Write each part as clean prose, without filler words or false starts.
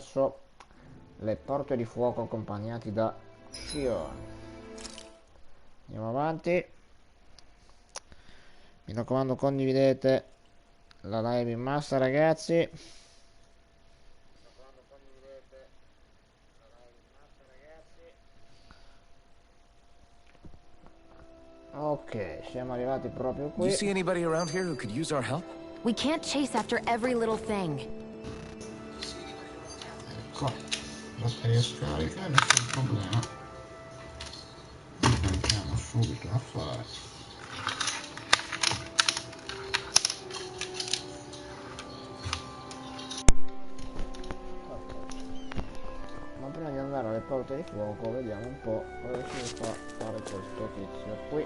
verso le porte di fuoco accompagnati da shionne. Andiamo avanti. Mi raccomando, condividete la live in massa, ragazzi. Ok, siamo arrivati proprio qui. You see anybody around here who could use our help? We can't chase after every little thing. Ecco, batteria scarica, nessun problema. Andiamo subito a fare. Ma prima di andare alle porte di fuoco vediamo un po' cosa ci fa fare questo tizio qui.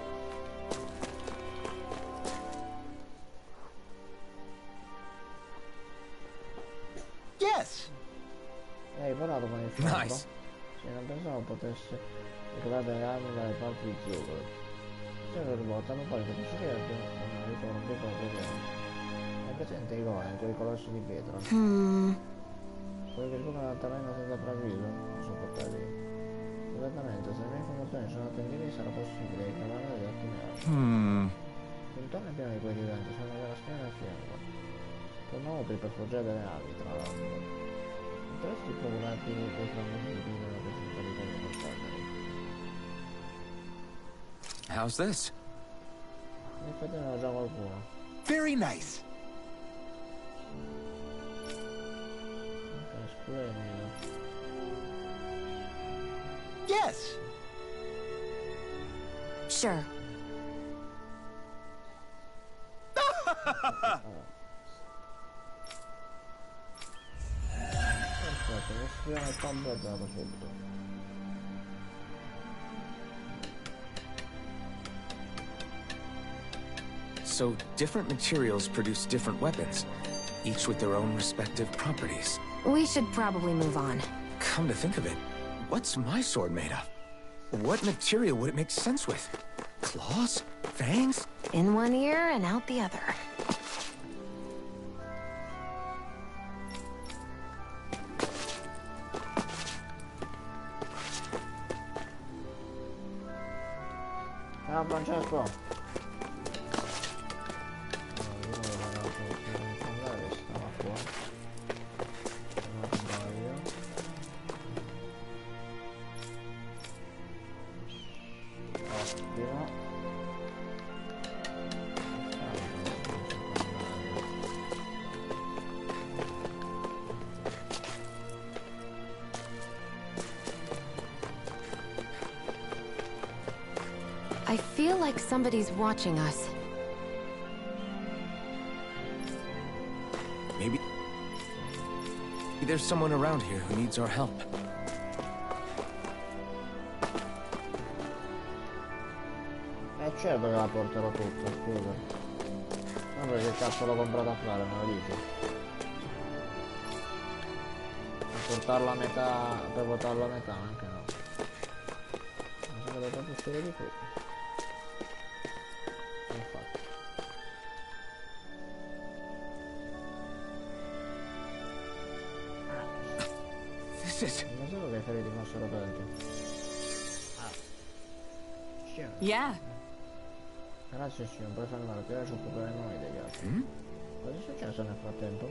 Yes! Hai parlato con il fabbro? Nice. Sì, non pensavo potesse ricordare le armi dalle parti di zucchero. Se lo ruotano poi che posso chiederti un aiuto con un piccolo problema. Hai presente i golem, quei colossi di pietra? Quelli che giocano al terreno senza preavviso? Non so portarli. Esattamente, se le mie informazioni sono attendibili sarà possibile ricavare delle ottime armi. L'intorno è pieno di quei giganti, sono della schiena e al fianco. Sono utili per forgiare delle armi, tra l'altro. Potresti procurarti quei frammenti di pietra da presentare come portarli? How's this? In effetti ne ho già qualcuno. Very nice. Ok, splendido. Yes. Sure. Perfetto, missione completata subito. So different materials produce different weapons, each with their own respective properties. We should probably move on. Come to think of it, what's my sword made of? What material would it make sense with? Claws? Fangs? In one ear and out the other. Ciao Francesco! I feel like somebody's watching us. Maybe there's someone around here who needs our help. Certo che la porterò tutta, scusa. Non perché cazzo l'ho comprata a fare, me lo dici? Per portarla a metà, per votarla a metà anche no. Non so che devo proprio uscire di qui. Infatti. Non so che i feriti fossero peggio. Yeah. Grazie signor, puoi fermarti, ora ci occuperemo noi degli altri. Cosa è successo nel frattempo?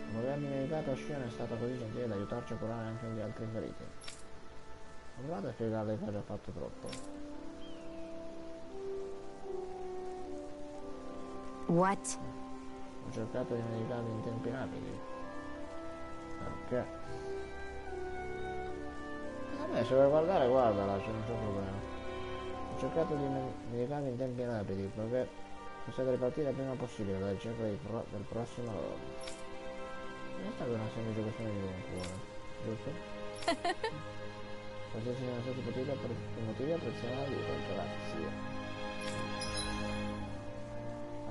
Il governo dedicato a Shionne è stata così gentile da aiutarci a curare anche gli altri feriti. Non vado a spiegarle che ho già fatto troppo. What? Ho cercato di medicarli in tempi rapidi. Perché? Vabbè, se vuoi guardare, guardala, c'è non c'è problema. Ho cercato di medicarli in tempi rapidi, perché possiate ripartire il prima possibile dal cerco del prossimo lavoro. Non è stata una semplice questione di buon cuore, giusto? Qualsiasi siano stati i motivi apprezziamo l'aiuto, grazie.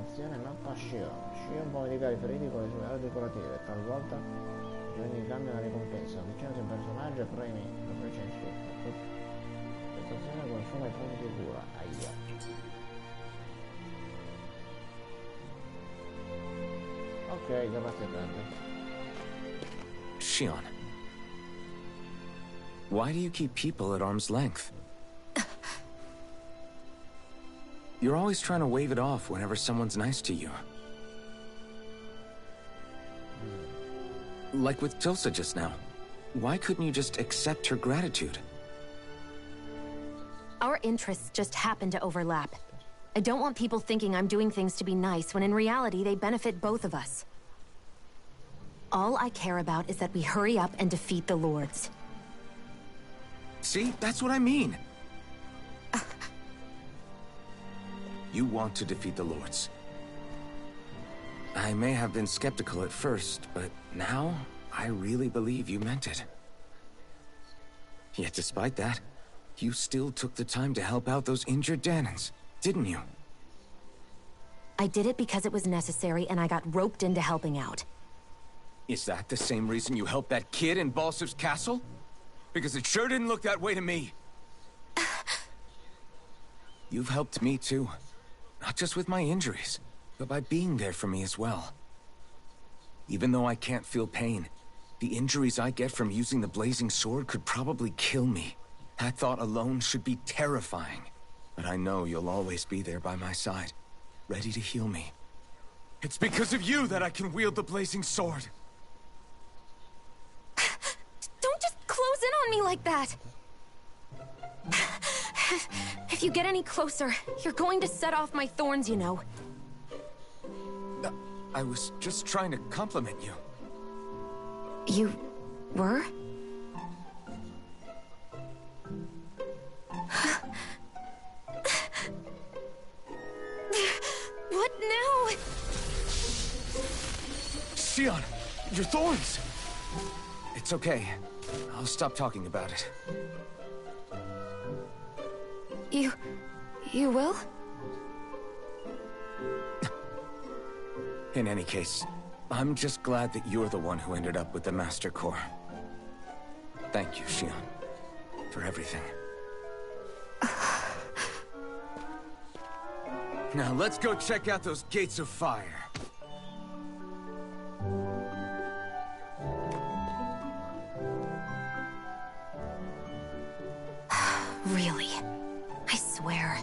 Azione mappa shionne. Shionne può medicare i feriti con le sue arti curative, talvolta ogni cambio una ricompensa, avvicinati a un personaggio e premi lo fece in sotto. Questa azione consuma i punti di cura. Aia. Ok, da parte a prendere. Shionne, why do you keep people at arm's length? You're always trying to wave it off whenever someone's nice to you. Like with Tilsa just now. Why couldn't you just accept her gratitude? Our interests just happen to overlap. I don't want people thinking I'm doing things to be nice when in reality they benefit both of us. All I care about is that we hurry up and defeat the Lords. See, that's what I mean. You want to defeat the Lords. I may have been skeptical at first, but now I really believe you meant it. Yet despite that, you still took the time to help out those injured Danans, didn't you? I did it because it was necessary and I got roped into helping out. Is that the same reason you helped that kid in Balser's castle? Because it sure didn't look that way to me. You've helped me too. Not just with my injuries, but by being there for me as well. Even though I can't feel pain, the injuries I get from using the blazing sword could probably kill me. That thought alone should be terrifying. But I know you'll always be there by my side, ready to heal me. It's because of you that I can wield the blazing sword. Don't just close in on me like that! If you get any closer, you're going to set off my thorns, you know. I was just trying to compliment you. You were? What now? Shionne, your thorns! It's okay. I'll stop talking about it. You will? In any case, I'm just glad that you're the one who ended up with the Master Core. Thank you, Shionne, for everything. Now let's go check out those gates of fire. Really? I swear.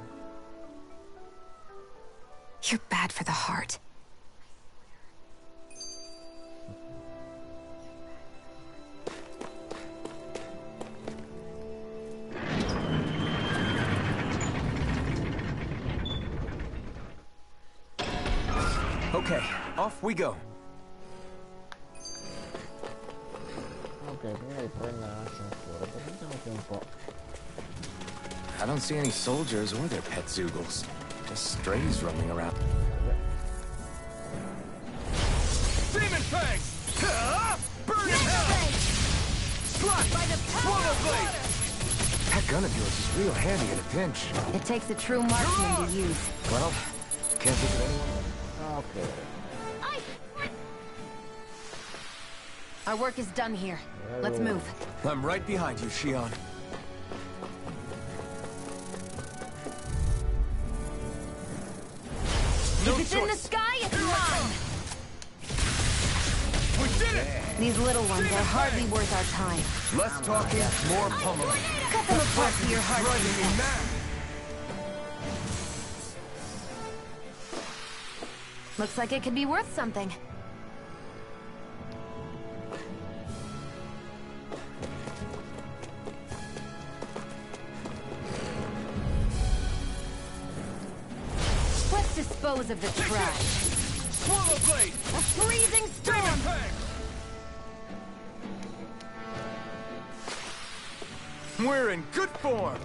You're bad for the heart. Okay, off we go. Ok, prima di prendere la fuori, sentiamo qui un po'. I don't see any soldiers or their pet Zoogles. Just strays roaming around. Demon Fang! Burn in hell! Slap! By the power of blade! That gun of yours is real handy in a pinch. It takes a true marksman to use. Well, can't think of anyone. Ok. Our work is done here. Let's move. I'm right behind you, Shionne. If it's in the sky, it's mine! We did it! These little ones are hardly worth our time. Less talking, more pummeling. Cut them apart to your heart's Driving me content. mad! Looks like it could be worth something. Let's dispose of the trash. Swallow blade! A freezing storm! We're in good form!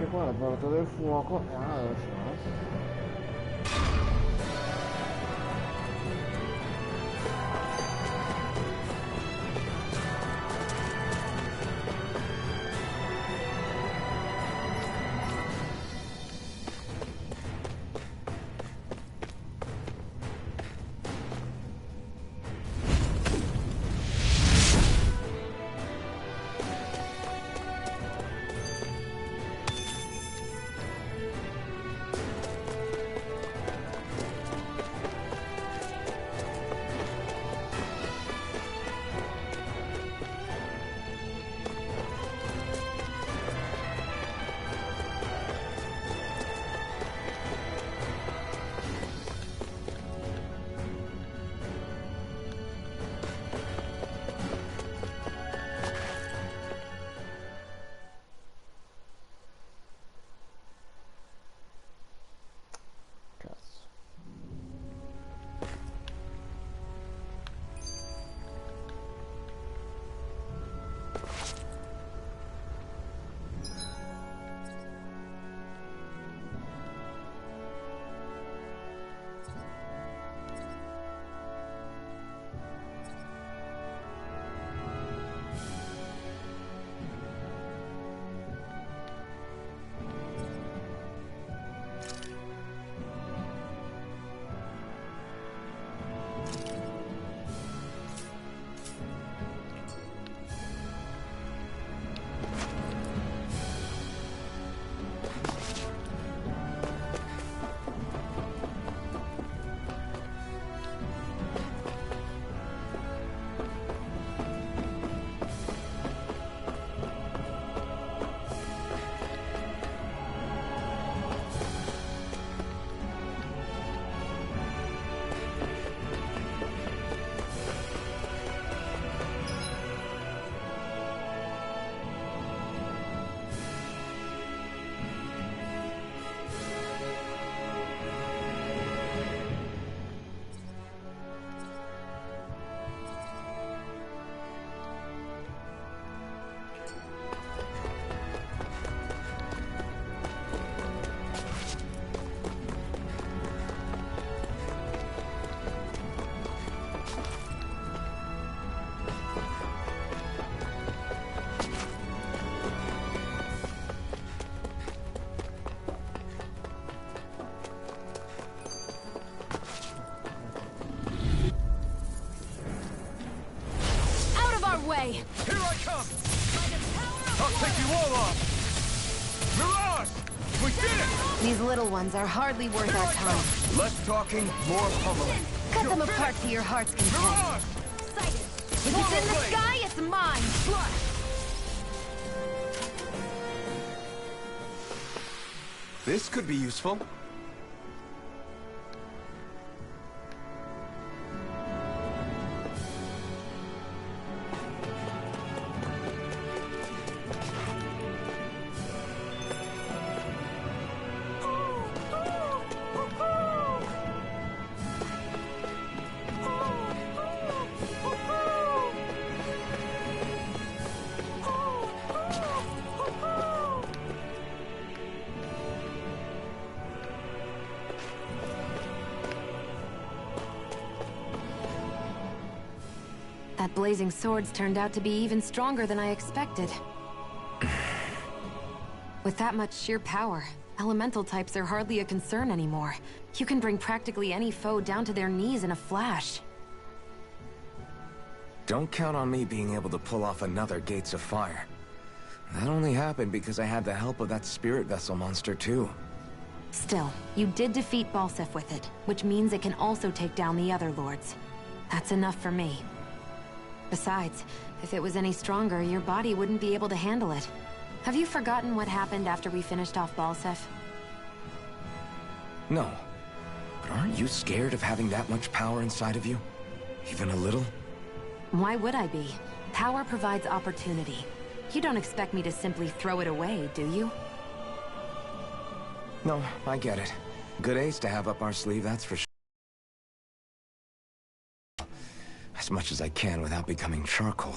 anche qua la porta del fuoco e lo so. Way. Here I come! I'll take you all off! Mirage! We did it! These little ones are hardly worth our time. Less talking, more pummeling. Cut them apart to your heart's content. Mirage! If it's in the sky, it's mine! This could be useful. That blazing sword's turned out to be even stronger than I expected. With that much sheer power, elemental types are hardly a concern anymore. You can bring practically any foe down to their knees in a flash. Don't count on me being able to pull off another Gates of Fire. That only happened because I had the help of that spirit vessel monster too. Still, you did defeat Balseph with it, which means it can also take down the other lords. That's enough for me. Besides, if it was any stronger, your body wouldn't be able to handle it. Have you forgotten what happened after we finished off Balseph? No. But aren't you scared of having that much power inside of you? Even a little? Why would I be? Power provides opportunity. You don't expect me to simply throw it away, do you? No, I get it. Good ace to have up our sleeve, that's for sure. As much as I can without becoming charcoal.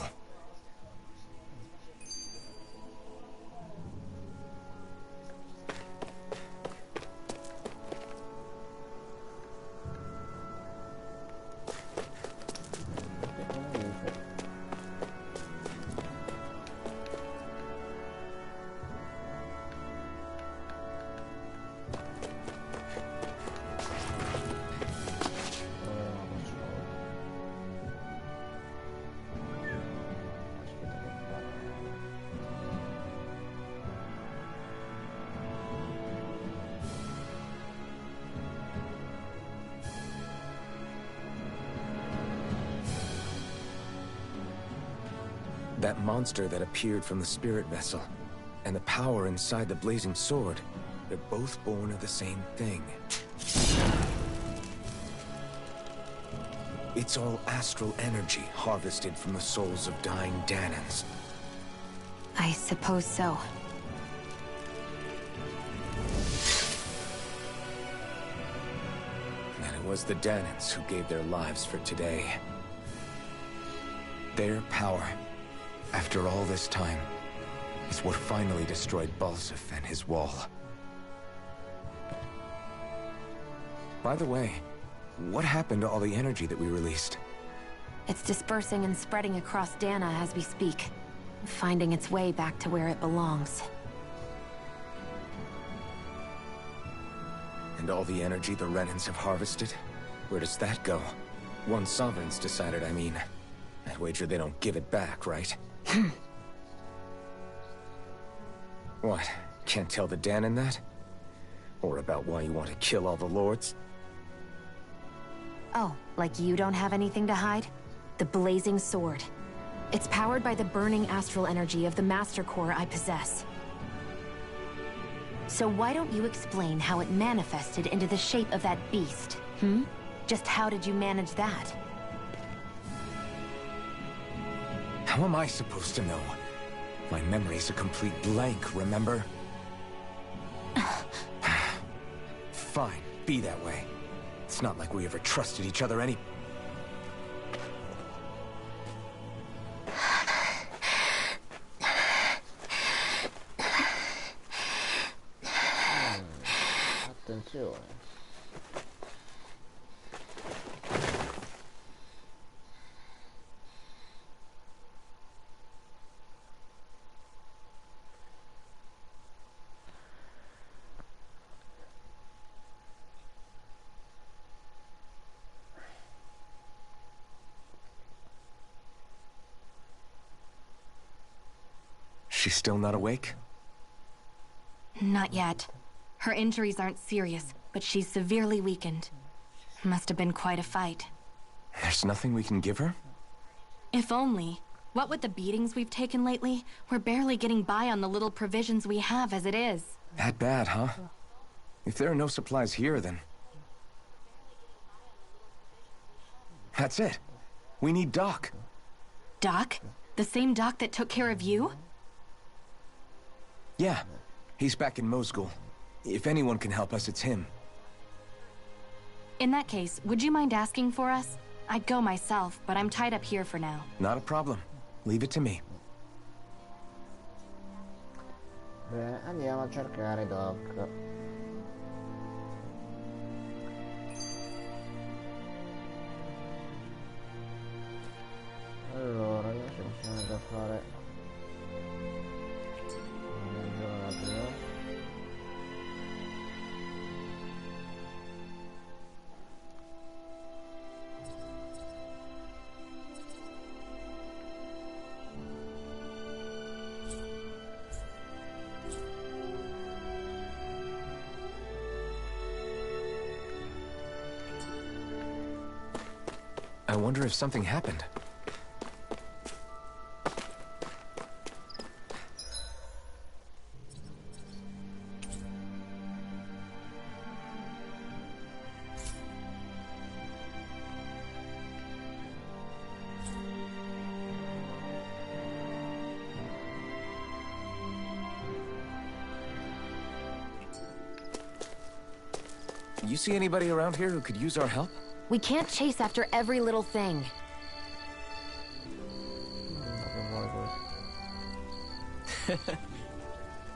That monster that appeared from the spirit vessel, and the power inside the blazing sword, they're both born of the same thing. It's all astral energy harvested from the souls of dying Danans. I suppose so. And it was the Danans who gave their lives for today. Their power, after all this time, is what finally destroyed Balsif and his wall. By the way, what happened to all the energy that we released? It's dispersing and spreading across Dana as we speak, finding its way back to where it belongs. And all the energy the Renans have harvested? Where does that go? Once Sovereign's decided, I mean. I'd wager they don't give it back, right? What? Can't tell the Danan that? Or about why you want to kill all the lords? Oh, like you don't have anything to hide? The blazing sword. It's powered by the burning astral energy of the Master Core I possess. So why don't you explain how it manifested into the shape of that beast, hmm? Just how did you manage that? How am I supposed to know? My memory's a complete blank, remember? Fine, be that way. It's not like we ever trusted each other any... Attenzione. She's still not awake? Not yet. Her injuries aren't serious, but she's severely weakened. Must have been quite a fight. There's nothing we can give her? If only. What with the beatings we've taken lately, we're barely getting by on the little provisions we have as it is. That bad, huh? If there are no supplies here, then... That's it. We need Doc. Doc? The same Doc that took care of you? Yeah. He's back in Mosgul. If anyone can help us, it's him. In that case, would you mind asking for us? I'd go myself, but I'm tied up here for now. Not a problem. Leave it to me. Bene, andiamo a cercare Doc. Allora, io ci possiamo già fare un viaggio rapido. I wonder if something happened. You see anybody around here who could use our help? We can't chase after every little thing. Che vuole questo?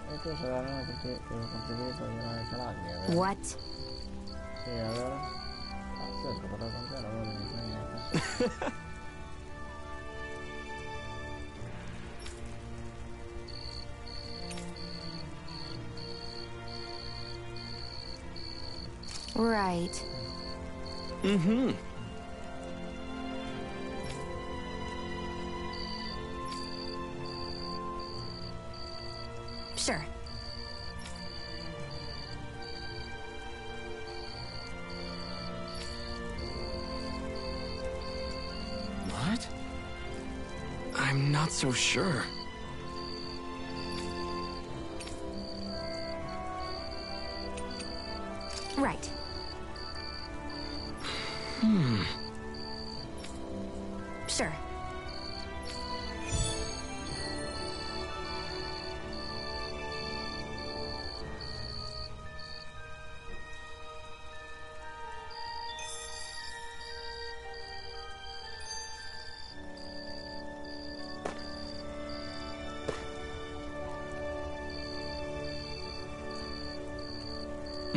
E tu saranno perché ti ho contribuito a mirare i calagni, vero? What? Sì, allora? Ah, certo, per raccontare ora non c'è niente. Right. Mm-hmm. Sure. What? I'm not so sure. Right. Sure.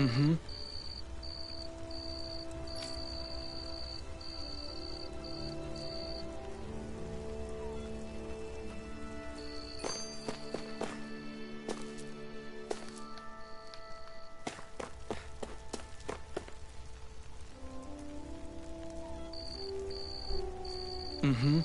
Mm-hmm. Mm-hmm.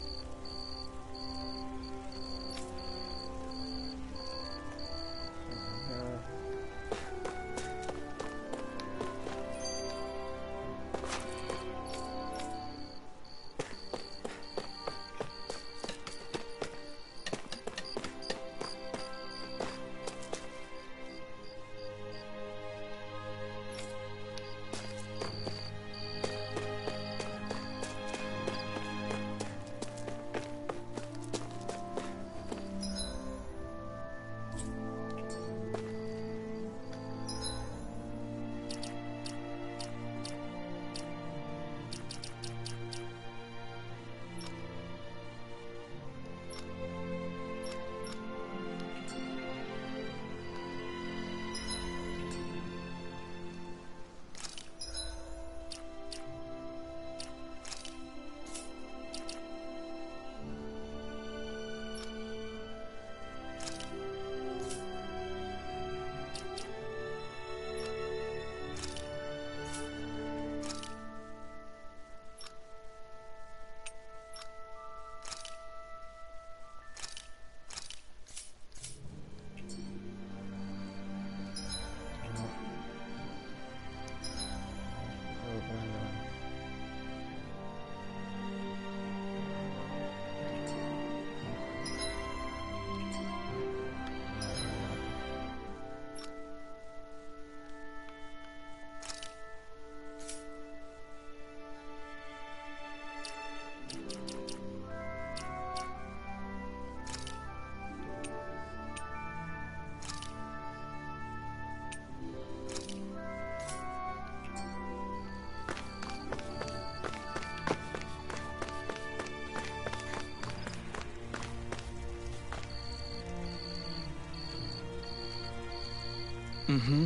Mm-hmm.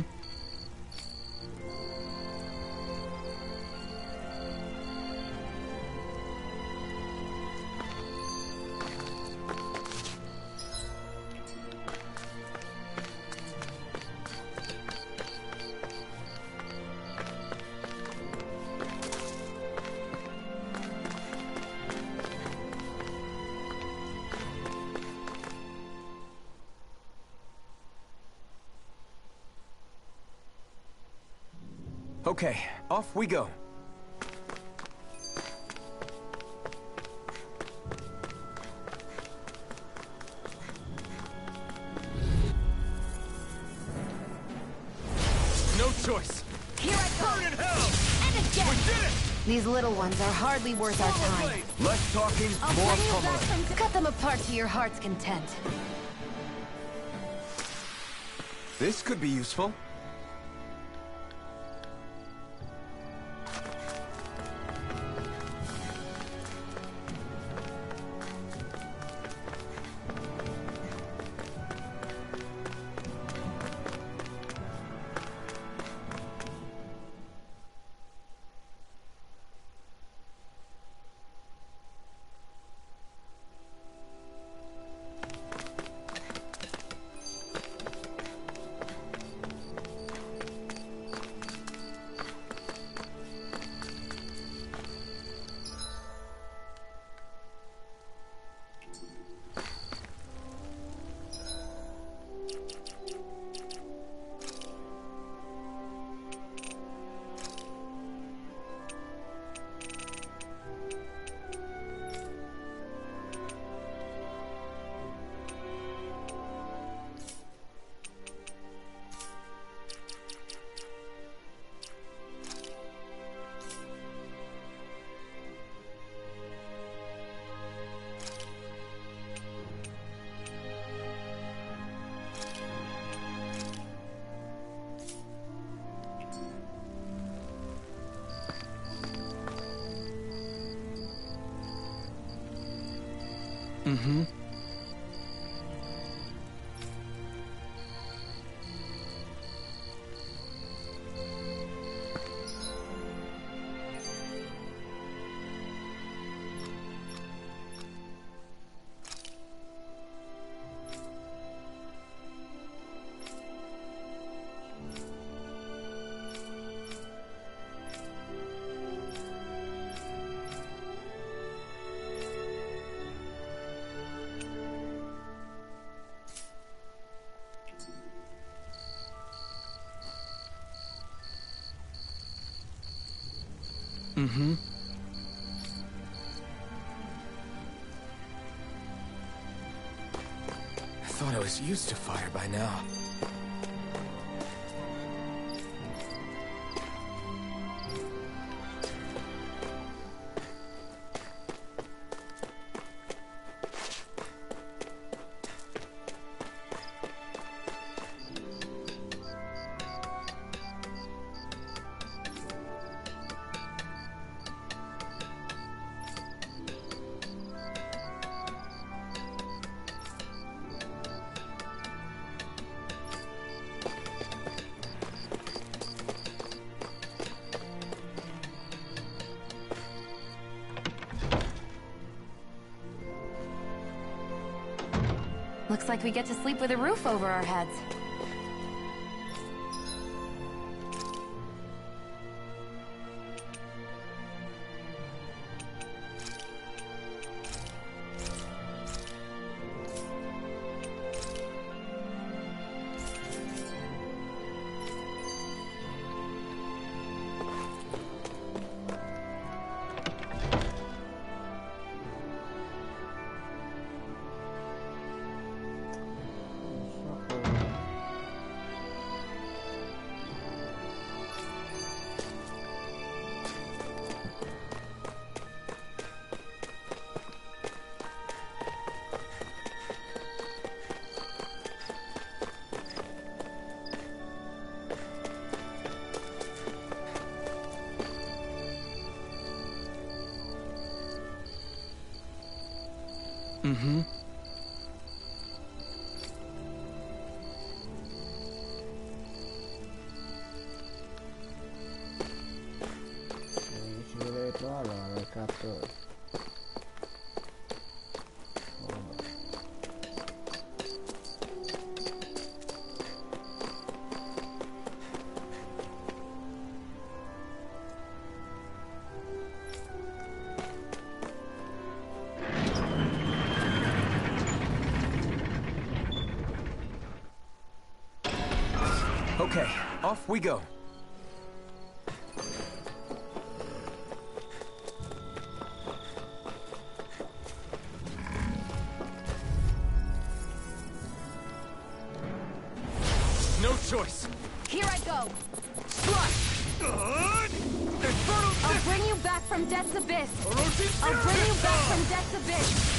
Okay, off we go. No choice. Here I go! Burn in hell! And again! We did it! These little ones are hardly worth our time. Rollerblade! Less talking, I'll more bring you back pummeling. from... Cut them apart to your heart's content. This could be useful. Mm-hmm. Mm-hmm. I thought I was used to fire by now. Looks like we get to sleep with a roof over our heads. Mm-hmm. Ci deve trovare dove cazzo è? Okay, off we go. No choice. Here I go! Slash! I'll bring you back from death's abyss! I'll bring you back from death's abyss!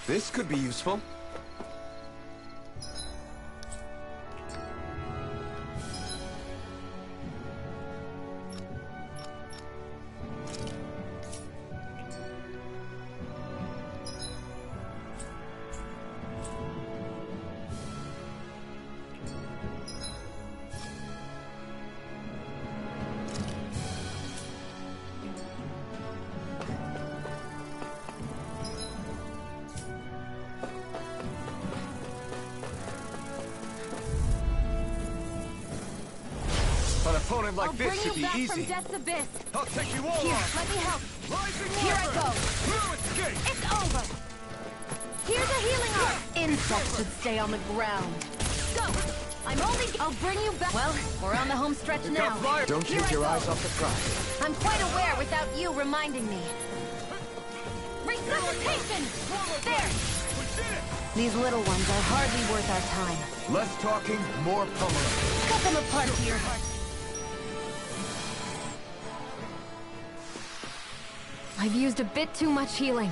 This could be useful. An opponent like this should be easy. From death's abyss. I'll take you all Here, on. let me help. Rising Here I water. go. No escape. It's over. Here's a healing art. Insects should stay on the ground. Go. I'll bring you back. Well, we're on the home stretch now. Don't take your eyes off the prize. I'm quite aware without you reminding me. Resuscitation! There! These little ones are hardly worth our time. Less talking, more pummeling. Cut them apart here. I've used a bit too much healing.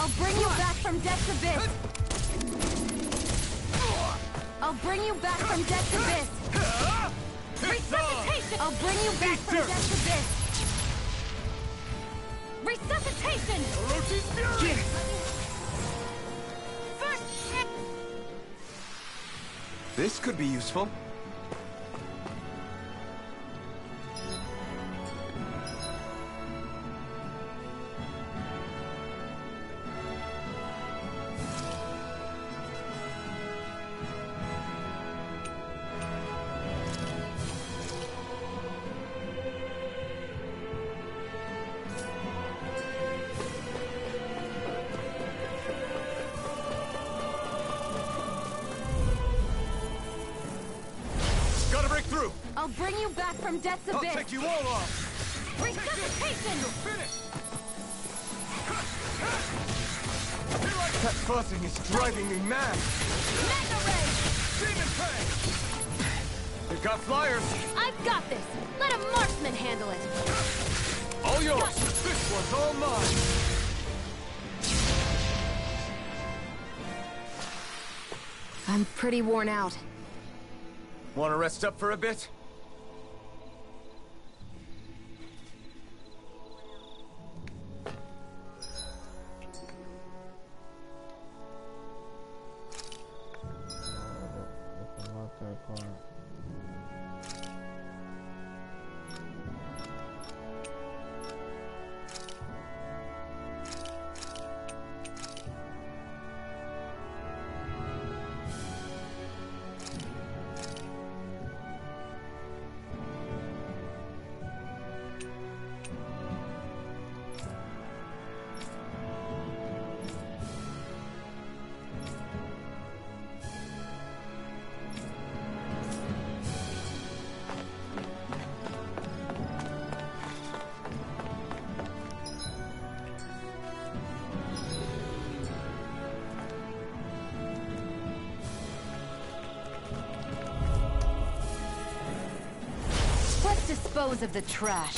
I'll bring you back from death's abyss! I'll bring you back from death's abyss! Resuscitation! I'll bring you back from death's abyss! Resuscitation! First hit! This could be useful. I'll bring you back from death's abyss! I'll take you all off! Resuscitation! You're finished! That buzzing is driving me mad! Mega Ray! Demon Prey! We've got flyers! I've got this! Let a marksman handle it! All yours! This one's all mine! I'm pretty worn out. Want to rest up for a bit? Dispose of the trash.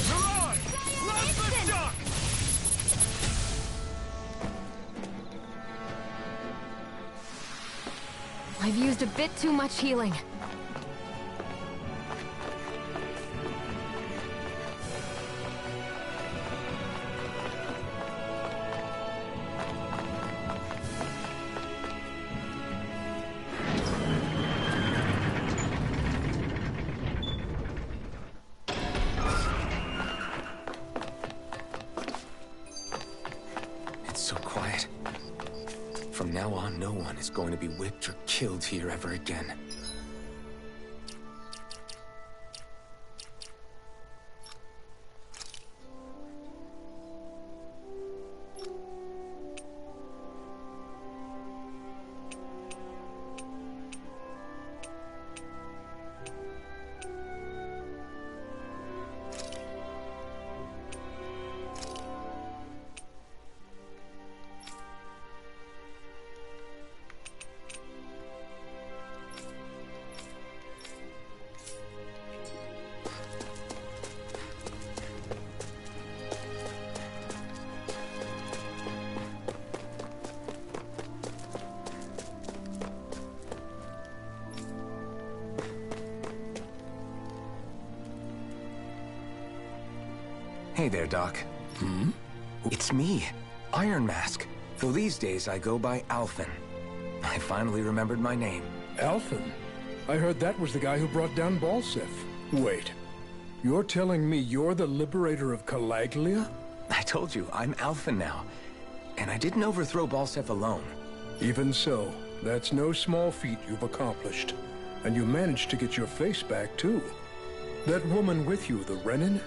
I've used a bit too much healing. From now on, no one is going to be whipped or killed here ever again. Hey there, Doc. Hmm? It's me, Iron Mask. Though these days I go by Alphen. I finally remembered my name. Alphen? I heard that was the guy who brought down Balseph. Wait, you're telling me you're the liberator of Calaglia? I told you, I'm Alphen now. And I didn't overthrow Balseph alone. Even so, that's no small feat you've accomplished. And you managed to get your face back, too. That woman with you, the Renin?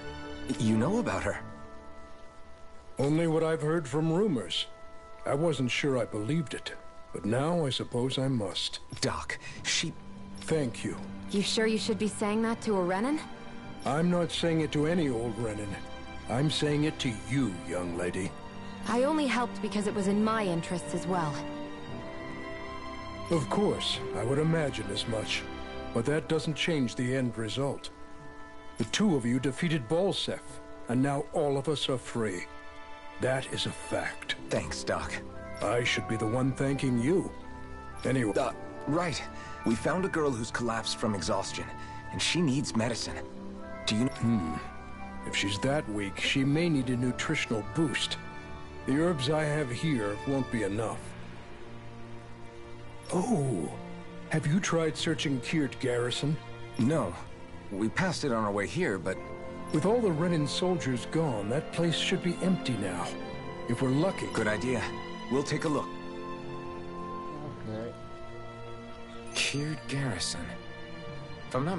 You know about her? Only what I've heard from rumors. I wasn't sure I believed it, but now I suppose I must. Doc, she... Thank you. You sure you should be saying that to a Renin? I'm not saying it to any old Renin. I'm saying it to you, young lady. I only helped because it was in my interests as well. Of course, I would imagine as much. But that doesn't change the end result. The two of you defeated Balseph, and now all of us are free. That is a fact. Thanks, Doc. I should be the one thanking you. Anyway... Right. We found a girl who's collapsed from exhaustion, and she needs medicine. Do you... If she's that weak, she may need a nutritional boost. The herbs I have here won't be enough. Oh, have you tried searching Kirt Garrison? No. We passed it on our way here, but... With all the Renan soldiers gone, that place should be empty now. If we're lucky... Good idea. We'll take a look. Okay. Kirt Garrison. If I'm not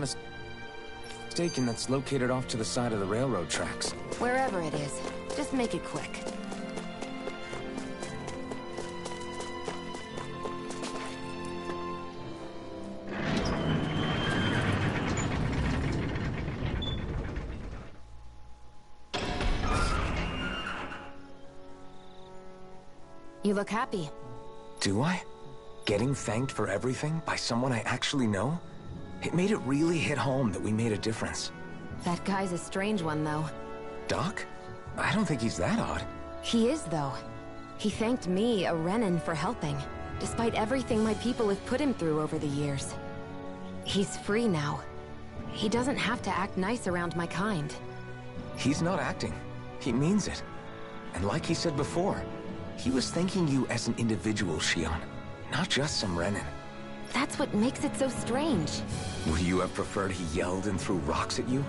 mistaken, that's located off to the side of the railroad tracks. Wherever it is, just make it quick. You look happy. Do I? Getting thanked for everything by someone I actually know? It made it really hit home that we made a difference. That guy's a strange one, though. Doc? I don't think he's that odd. He is, though. He thanked me, a Renan, for helping, despite everything my people have put him through over the years. He's free now. He doesn't have to act nice around my kind. He's not acting. He means it. And like he said before, he was thanking you as an individual, Shionne, not just some Renan. That's what makes it so strange. Would you have preferred he yelled and threw rocks at you?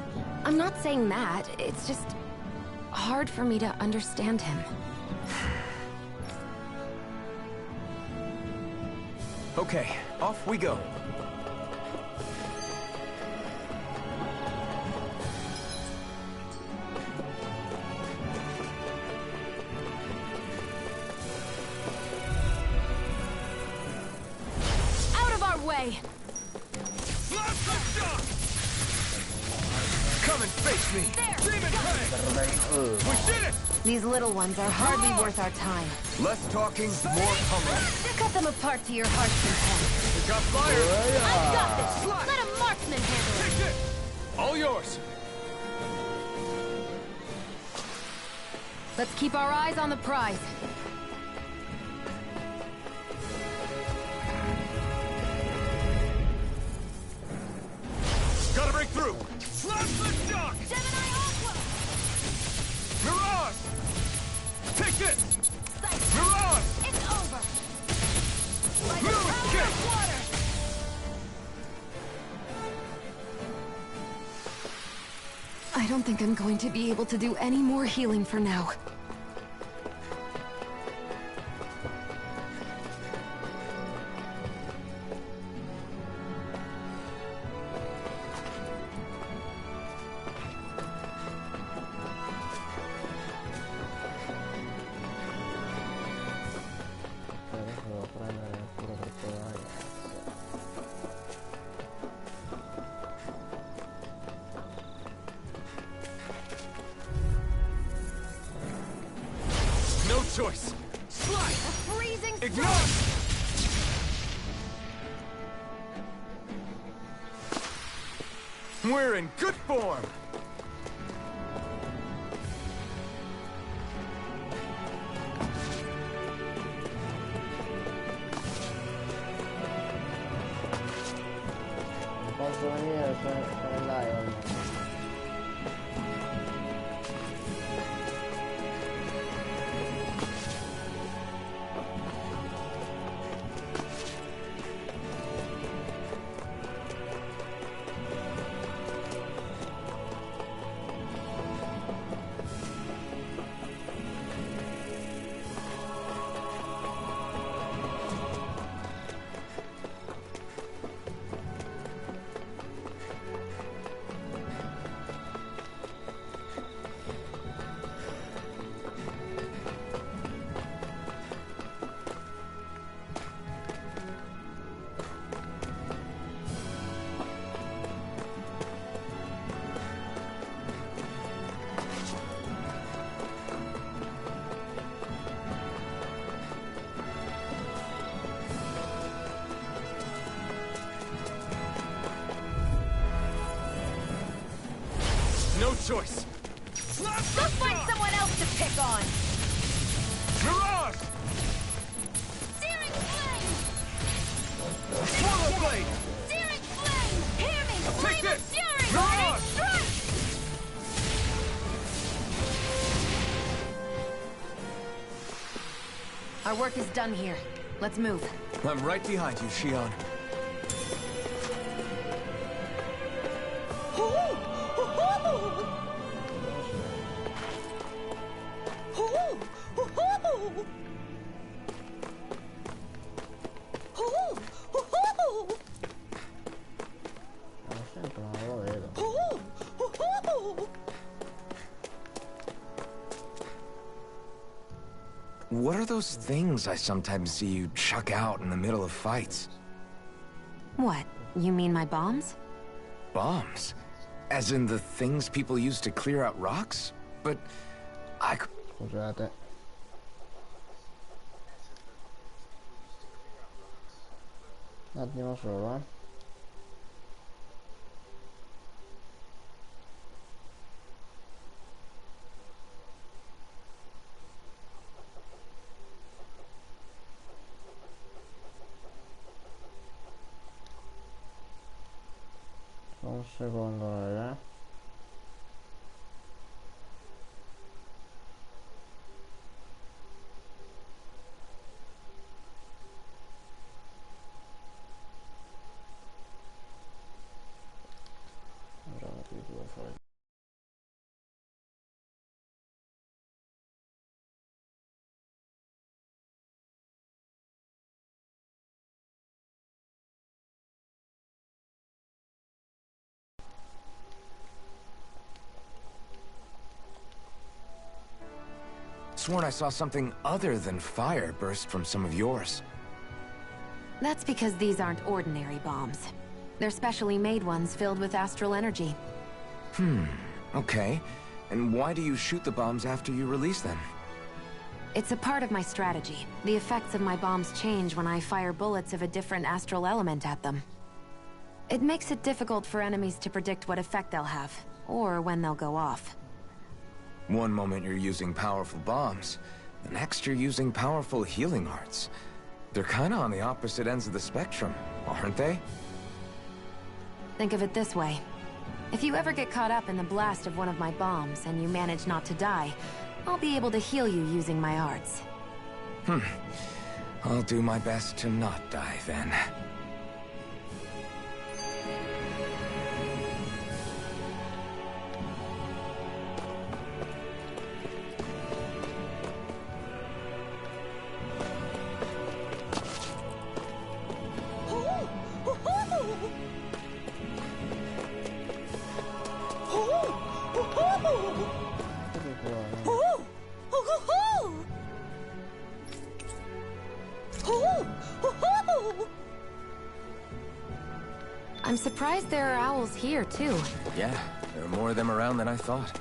I'm not saying that. It's just hard for me to understand him. Okay, off we go. Way. Come and face me. We did it. These little ones are hardly worth our time. Less talking, more tumbling. Cut them apart to your heart's content. We got fire. I've got this. Let a marksman handle it. Take it. All yours. Let's keep our eyes on the prize. Gotta break through! Shock! Gemini Aqua! Mirage! Take this! Mirage! It's over! By the Move, power kick! of water! I don't think I'm going to be able to do any more healing for now. Choice. Slide. A freezing Ignore. We're in good form. Posso venire con l'Iron. No choice. Go find someone else to pick on! Mirage! blade! Searing flame! Hear me! Take Flame of this! fury! Come Burning on! strike! Our work is done here. Let's move. I'm right behind you, Shionne. Sempre non lo vedo. What are those things I sometimes see you chuck out in the middle of fights? What? You mean my bombs? Bombs? As in the things people use to clear out rocks? But I... Scusate. Un attimo solo, Un secondo, raga. Allora, qui devo fare. Sworn I saw something other than fire burst from some of yours. That's because these aren't ordinary bombs. They're specially made ones filled with astral energy. Okay. And why do you shoot the bombs after you release them? It's a part of my strategy. The effects of my bombs change when I fire bullets of a different astral element at them. It makes it difficult for enemies to predict what effect they'll have, or when they'll go off. One moment you're using powerful bombs, the next you're using powerful healing arts. They're kinda on the opposite ends of the spectrum, aren't they? Think of it this way. If you ever get caught up in the blast of one of my bombs and you manage not to die, I'll be able to heal you using my arts. I'll do my best to not die then. I'm surprised there are owls here, too. Yeah, there are more of them around than I thought.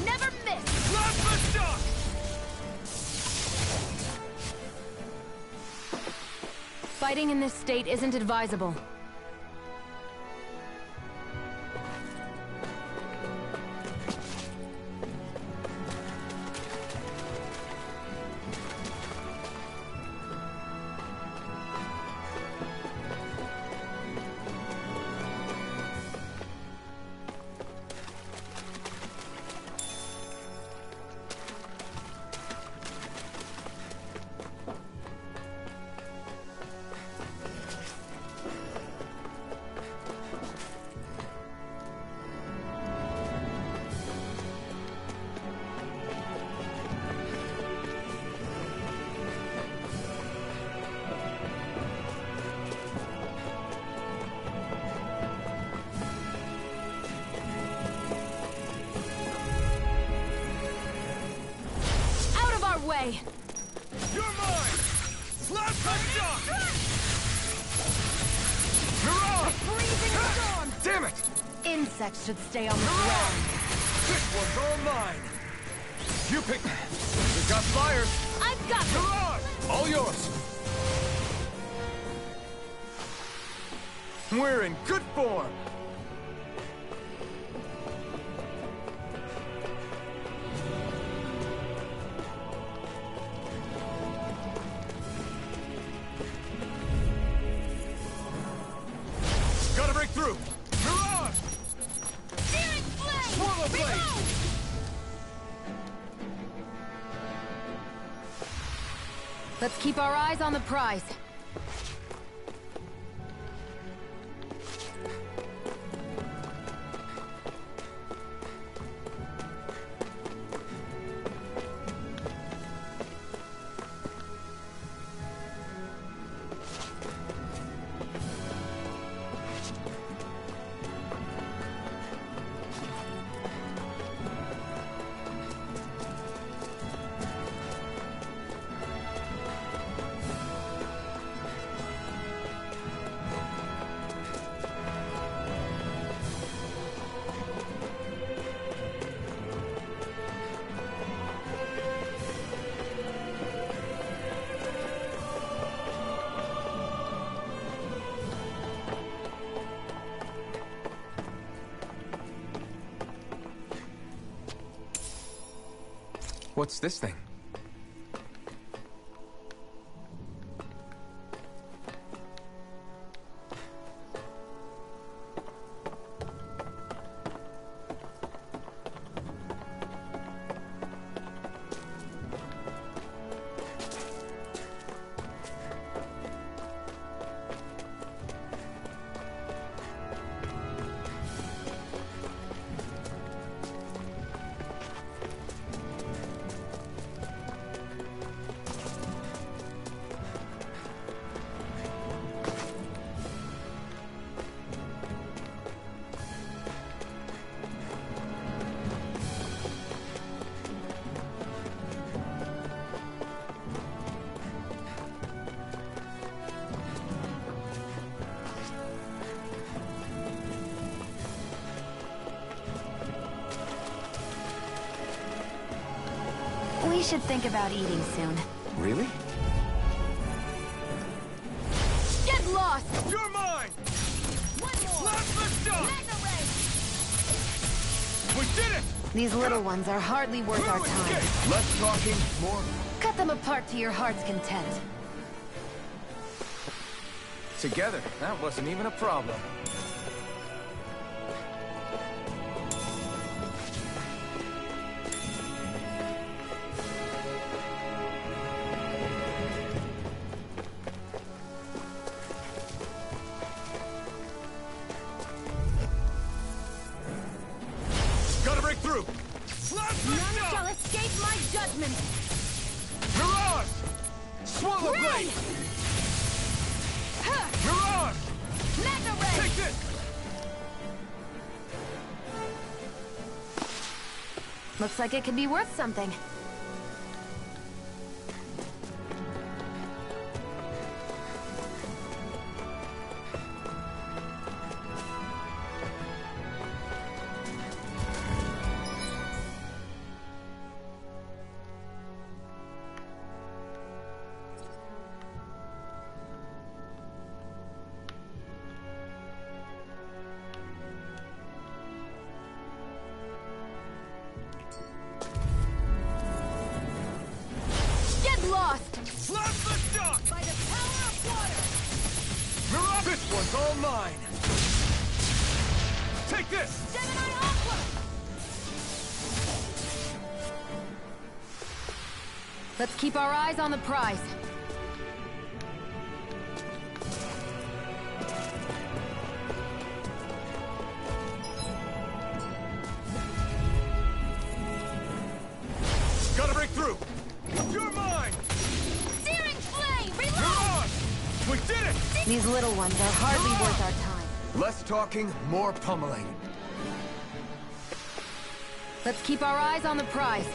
never miss! Let the shot! Fighting in this state isn't advisable. Way. You're mine! Slap the shot! Mirage! Freezing storm! Damn it! Insects should stay on the ground. This one's all mine! You pick... We've got flyers! I've got this! Mirage! All yours! We're in good form! Gotta break through! Mirage! Searing flame! Swallow blade! Let's keep our eyes on the prize. What's this thing? We should think about eating soon. Really? Get lost! You're mine! One more! Slap the shot! Mega ray! We did it! These little ones are hardly worth our Through time. escape! Less talking, more... Cut them apart to your heart's content. Together, that wasn't even a problem. Gotta break through! Slap the None shot! shall escape my judgment! Mirage! Swallow blade! Mirage! Mega ray! Take this! Looks like it could be worth something. all mine! Take this! Let's keep our eyes on the prize. Gotta break through! You're mine! Searing flame! You're Reload! on! We did it! These little ones are hardly worth our time. Less talking, more pummeling. Let's keep our eyes on the prize.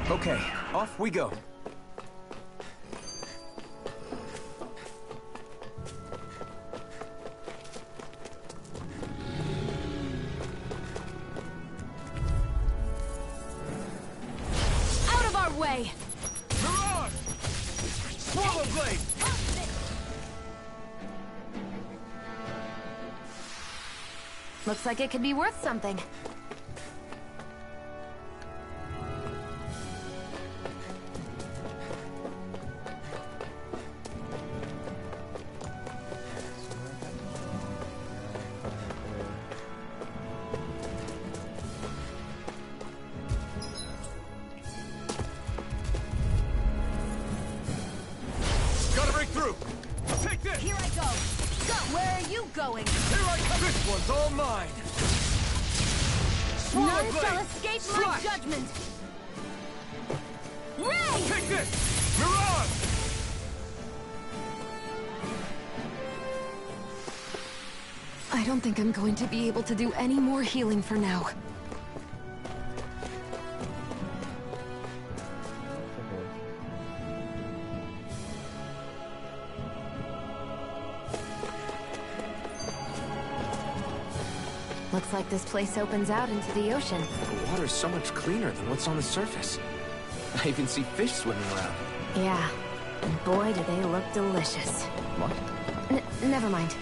Okay, off we go. Out of our way! Mirage! Swallow blade! Looks like it could be worth something. Gotta break through! Take this! Here I go! Go! Where are you going? Here I come! This one's all mine! Swallow None blade! shall escape my Slash! judgment! Ray! Take this! Mirage! I don't think I'm going to be able to do any more healing for now. Looks like this place opens out into the ocean. The water's so much cleaner than what's on the surface. I even see fish swimming around. Yeah, and boy do they look delicious. What? Never mind.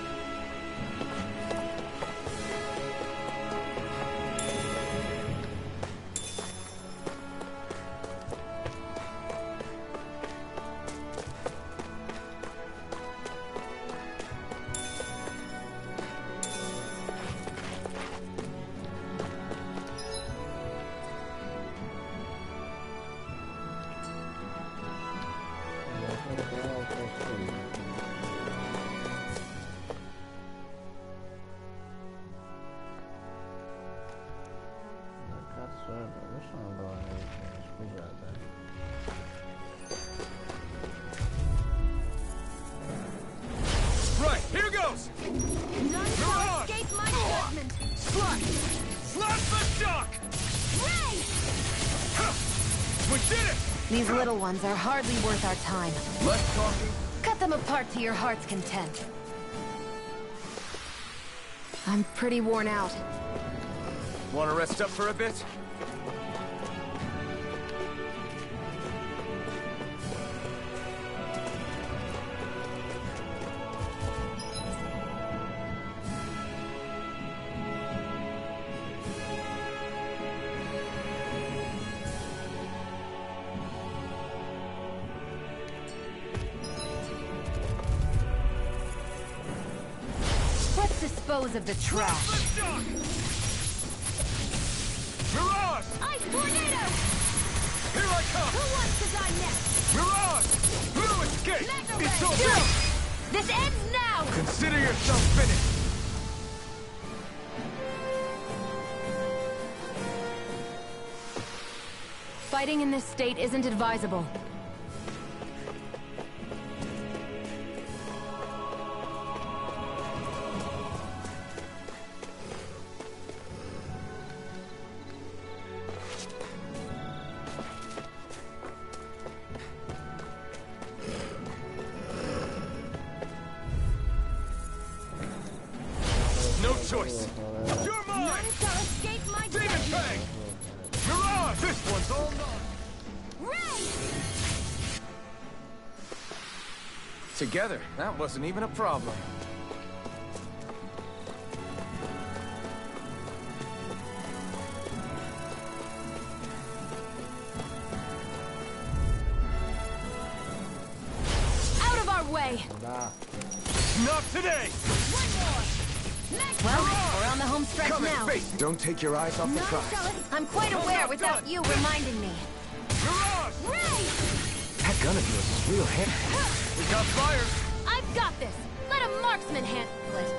Right, here goes! None shall escape my judgment. Slap! Slap the shock! Ray! We did it! These little ones are hardly worth our time. Less talking. Cut them apart to your heart's content. I'm pretty worn out. Want to rest up for a bit? Let's dispose of the trash. The shock! Mirage! Ice tornado! Here I come! Who wants to die next? Mirage! Blue escape! Magna It's ray! over! This ends now! Consider yourself finished! Fighting in this state isn't advisable. No choice! You're mine! None shall escape my Demon judgment. Fang! Mirage! This one's all mine! Ray! Together, that wasn't even a problem. Out of our way! Da. Not today! One more! Magna Well, ray! we're on the home stretch Come now. in, face! Don't take your eyes off the None prize. shall I'm quite aware without you reminding me. Mirage! Ray! That gun of yours is real handy. We got fire! I've got this! Let a marksman handle it.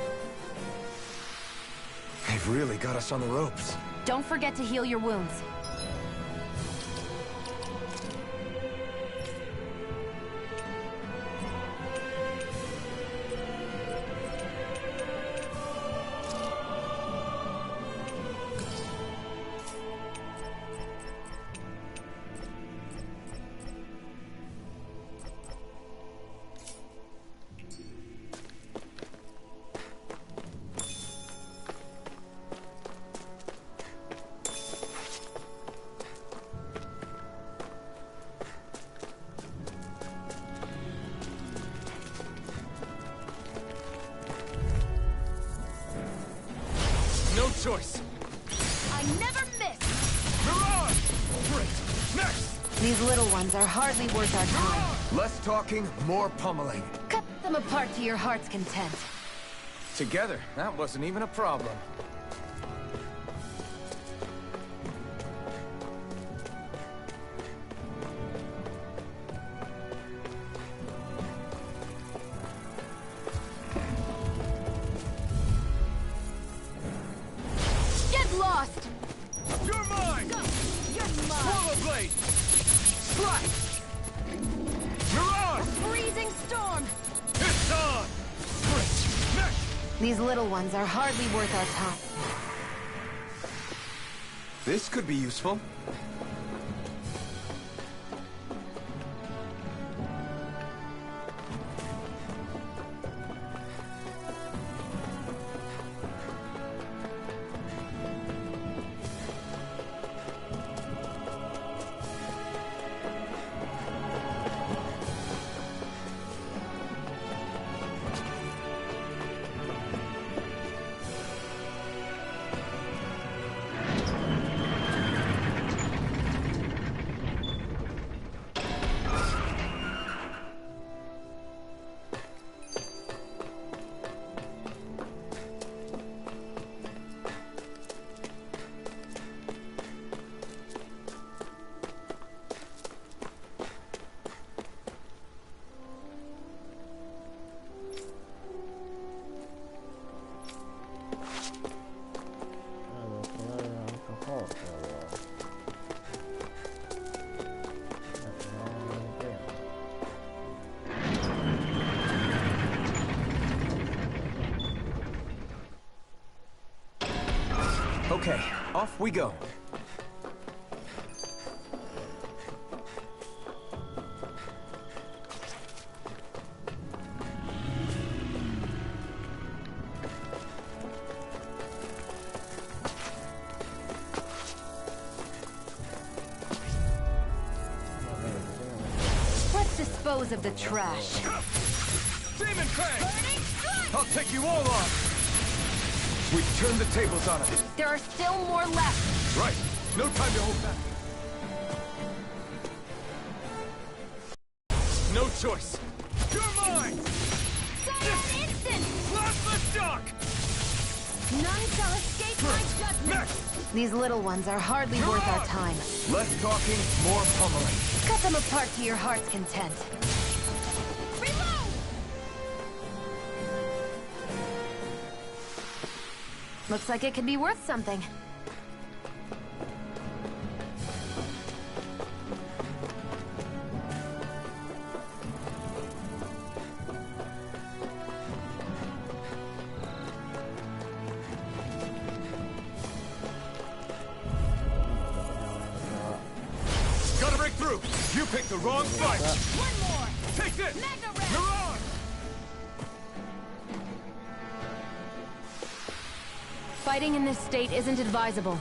They've really got us on the ropes. Don't forget to heal your wounds. No choice. I never miss! Mirage! Great! Next! These little ones are hardly worth our time. Less talking, more pummeling. Cut them apart to your heart's content. Together, that wasn't even a problem. Get lost! You're mine! Go! You're mine! Swallow blade! Strike! Mirage! Freezing storm! It's on! Great! Next! These little ones are hardly worth our time. This could be useful. Okay, off we go. Let's dispose of the trash. Demon Crane! I'll take you all on! We've turned the tables on it. There are still more left. Right. No time to hold back. No choice. You're mine! Silent instant! Plasma shock! None shall escape my judgment! Next! These little ones are hardly worth our time. Less talking, more pummeling. Cut them apart to your heart's content. Reload! Looks like it could be worth something. Gotta break through! You picked the wrong fight! One more! Take this! Mega Red! You're on! Fighting in this state isn't advisable.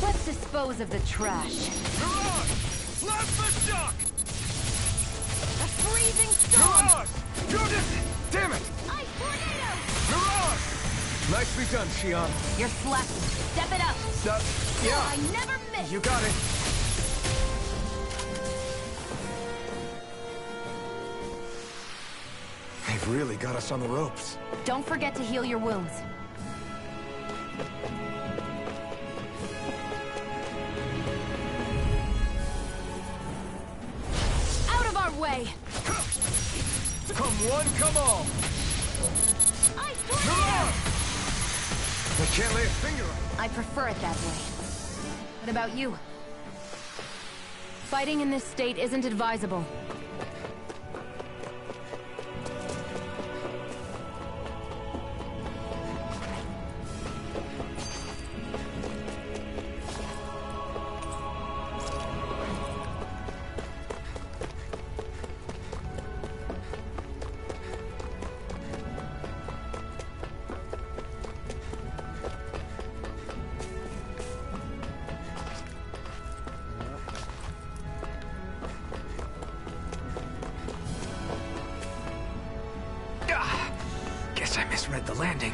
Let's dispose of the trash. You're on! Plasma shock! A freezing You're storm! on! Judith! Damn it! Ice tornado! You're on! Nicely done, Shionne. You're slacking. Step it up. Stop. I Yeah! never miss! You got it! They've really got us on the ropes. Don't forget to heal your wounds. Out of our way! Come one, come all! Ice You're tornado! on! I can't lay a finger on it. I prefer it that way. What about you? Fighting in this state isn't advisable. Guess I misread the landing.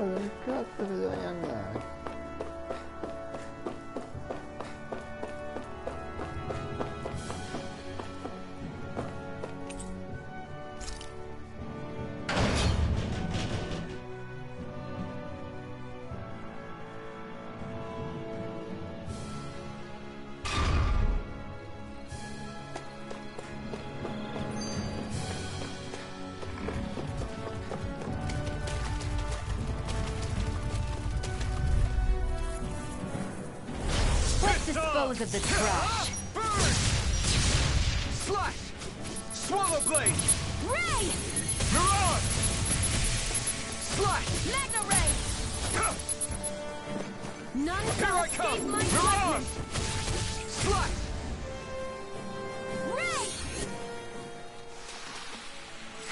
dove cazzo bisogna andare? Dispose of the trash. Burn! Slash! Swallow blade! Ray! Mirage! Slash! Magna Ray! None Here shall I escape come! my Mirage! judgment! Slash! Ray!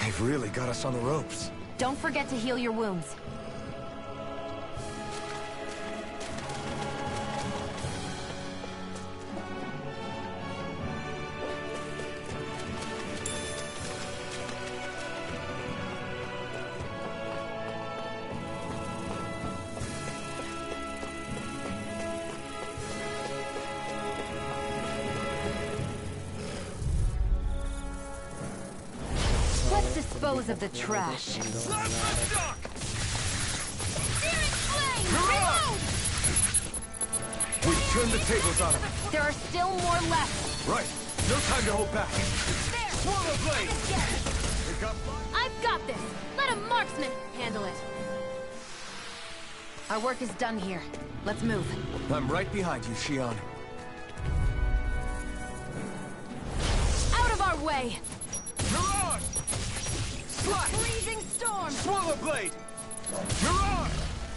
They've really got us on the ropes. Don't forget to heal your wounds. Dispose of the trash. Slam the stock! Spirit Flame! Mirage! We've turned the tables on them. There are still more left. Right. No time to hold back. There! Swallow blade! Get it! Pick up. I've got this! Let a marksman handle it! Our work is done here. Let's move. I'm right behind you, Shionne. Out of our way! Mirage! Slash! Freezing storm! Swallow blade! Mirage!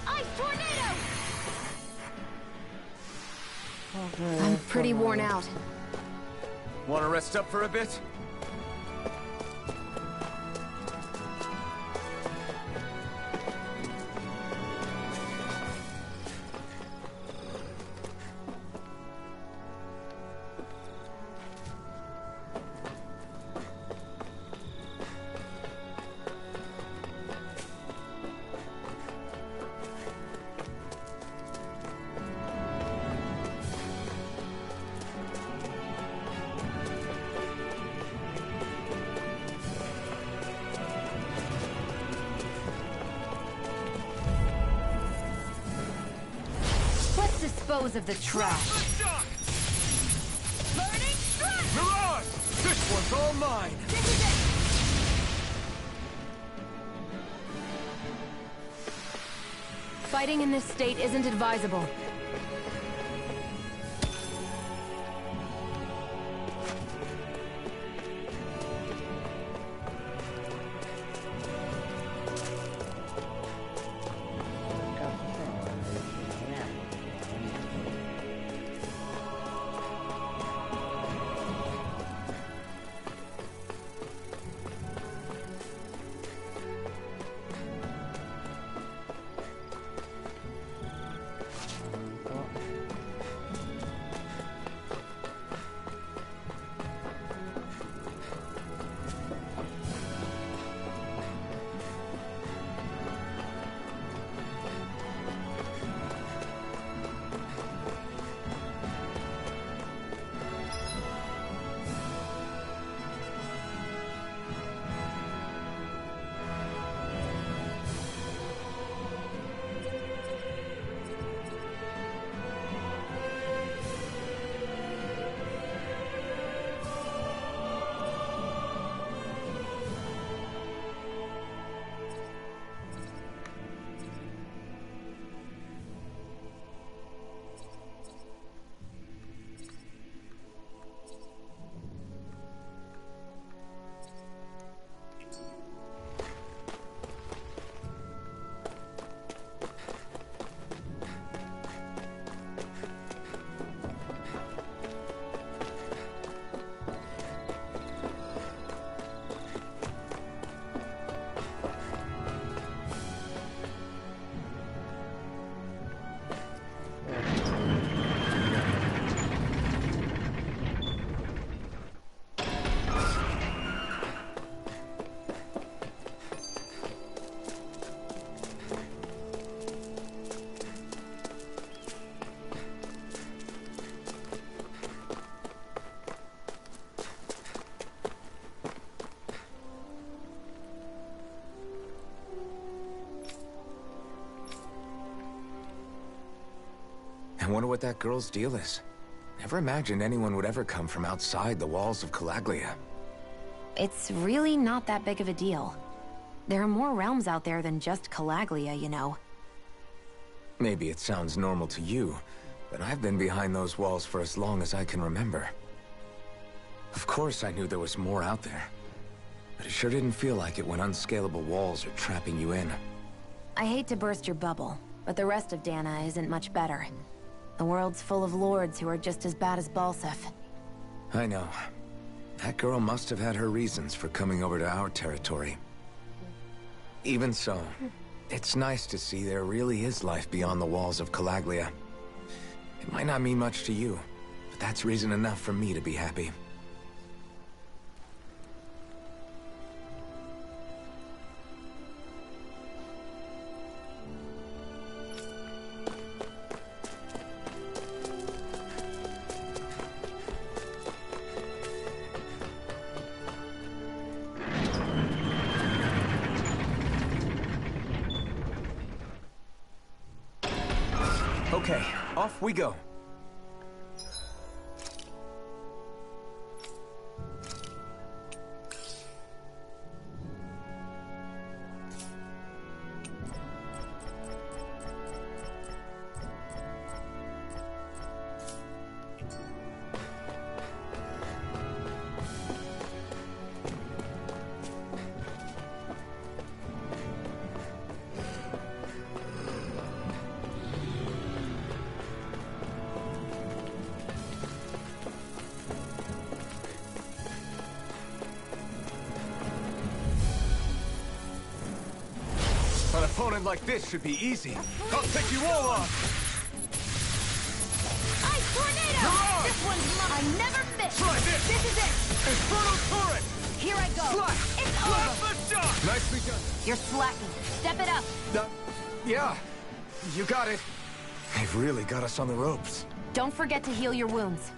Ice tornado! I'm pretty worn out. Want to rest up for a bit? Dispose of the trash. Burning strike! Mirage! This one's all mine! This is it! Fighting in this state isn't advisable. I wonder what that girl's deal is. Never imagined anyone would ever come from outside the walls of Calaglia. It's really not that big of a deal. There are more realms out there than just Calaglia, you know. Maybe it sounds normal to you, but I've been behind those walls for as long as I can remember. Of course I knew there was more out there, but it sure didn't feel like it when unscalable walls are trapping you in. I hate to burst your bubble, but the rest of Dana isn't much better. The world's full of lords who are just as bad as Balseph. I know. That girl must have had her reasons for coming over to our territory. Even so, it's nice to see there really is life beyond the walls of Calaglia. It might not mean much to you, but that's reason enough for me to be happy. Okay, off we go. An opponent like this should be easy. I'll take you all on! Ice tornado! Mirage! This one's mine. I never miss. Try this! This is it. Infernal turret! Here I go. Slash! It's Blast over. the shot! Nicely done. You're slacking. Step it up. Yeah, you got it. They've really got us on the ropes. Don't forget to heal your wounds.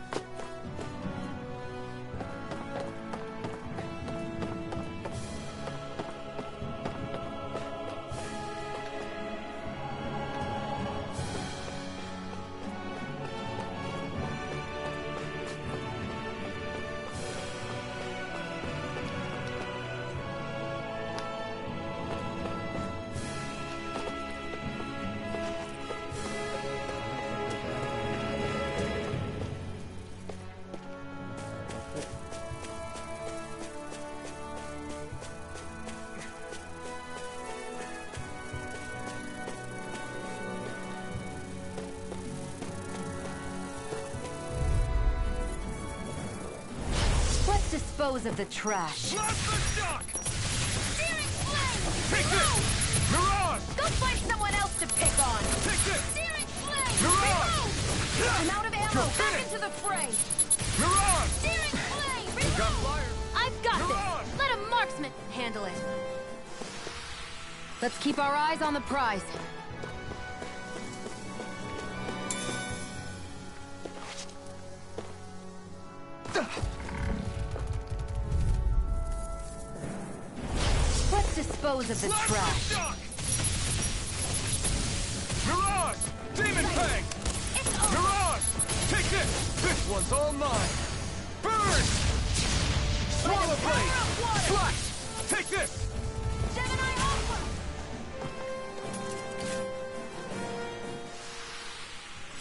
Dispose of the trash. Blast the shock! Searing flame. Take this! Mirage! Go find someone else to pick on. Take this! Searing flame. Mirage! I'm out of ammo. Go Back finish. into the fray. Mirage! Searing flame. You got fire! I've got Mirage! this. Let a marksman Handle it. Let's keep our eyes on the prize. Let's dispose of the Blast trash. the shock! Mirage! Demon Fang! It's over. Mirage! Take this! This one's all mine! Burn! Swallow By the blade! power of water. Flash! Take this! Gemini Alpha.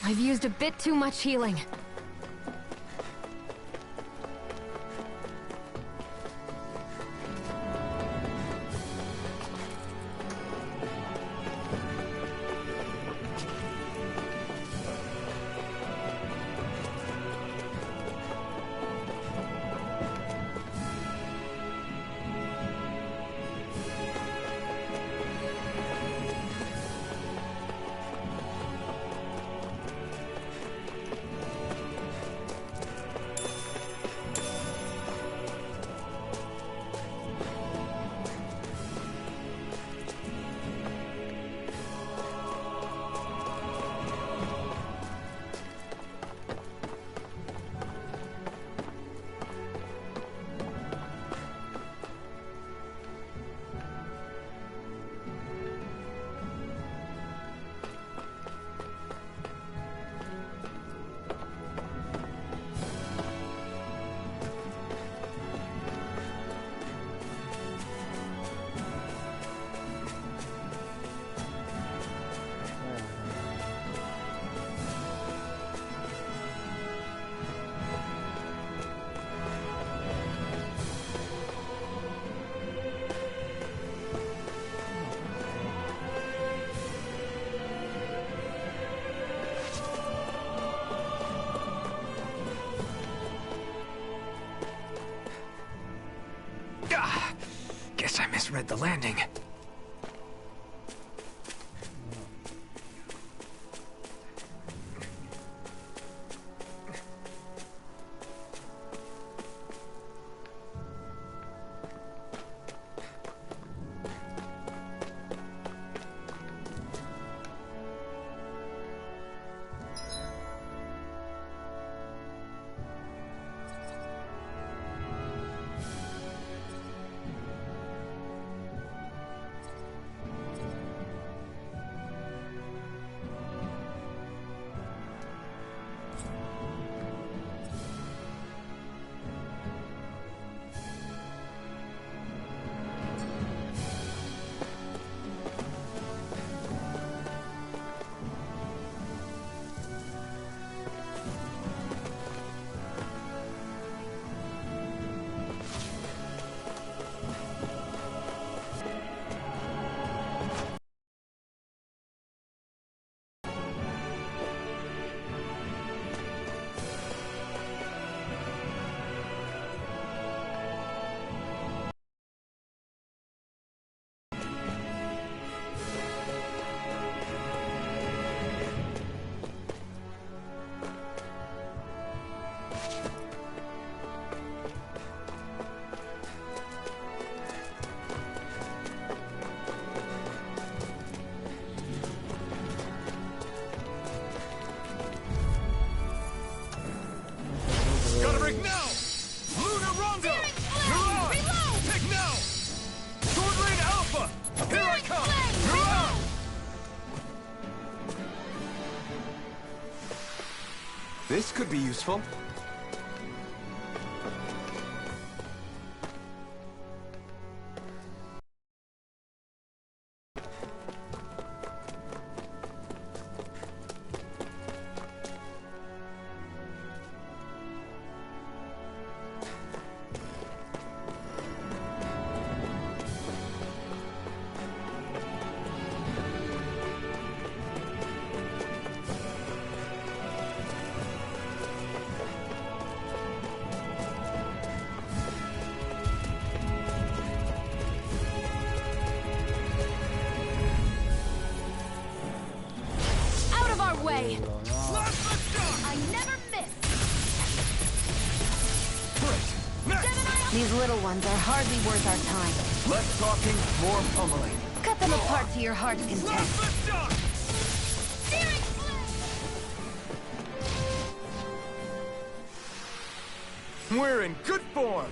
I've used a bit too much healing. misread the landing. Gotta break now! Luna Rondo! Milan! Pick now! Sword Rain Alpha! Here I come! Milan! This could be useful. Way. I never miss. These little ones are hardly worth our time. Less talking, more pummeling. Cut them apart to your heart's content. We're in good form.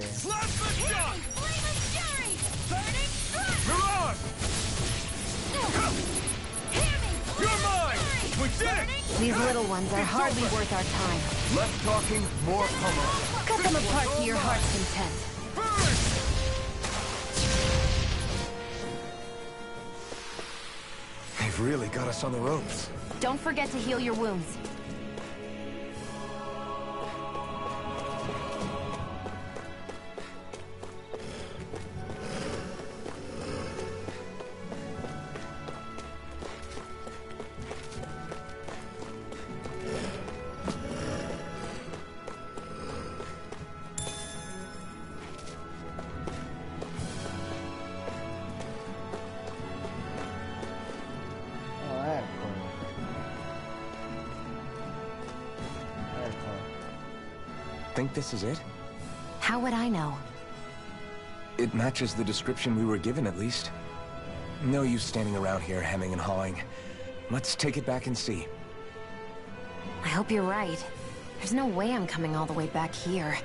Plasma shot! Flaming fury! Burning thrust! Mirage! You're mine! We did it! These little ones are hardly worth our time. Less talking, more pummeling. Cut them apart to your heart's content. Burn! They've really got us on the ropes. Don't forget to heal your wounds. Think this is it? How would I know? It matches the description we were given, at least. No use standing around here hemming and hawing. Let's take it back and see. I hope you're right. There's no way I'm coming all the way back here.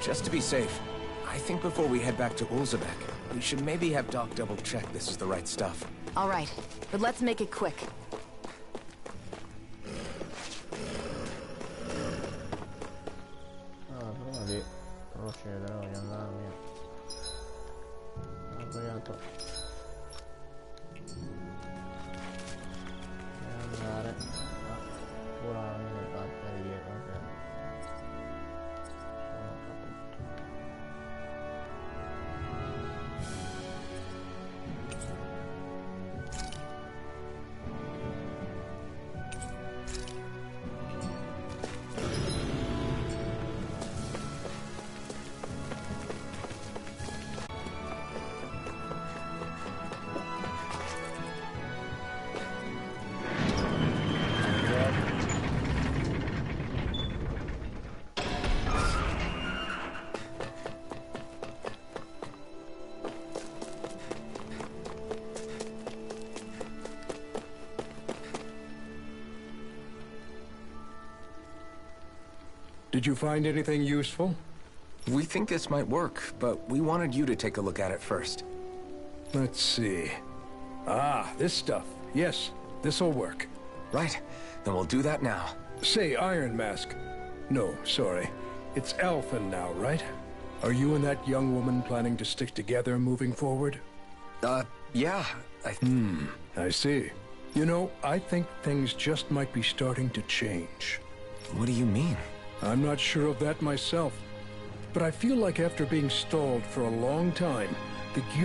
Just to be safe, I think before we head back to Ulzebek, we should maybe have Doc double-check this is the right stuff. All right, but let's make it quick. Prima di procedere voglio andarmi accompagnato e andare a curarmi le batterie, ok. Sono tutto. Did you find anything useful? We think this might work, but we wanted you to take a look at it first. Let's see. Ah, this stuff. Yes, this'll work. Right, then we'll do that now. Say, Iron Mask. No, sorry. It's Alphen now, right? Are you and that young woman planning to stick together moving forward? Yeah, I see. You know, I think things just might be starting to change. What do you mean? I'm not sure of that myself, but I feel like after being stalled for a long time,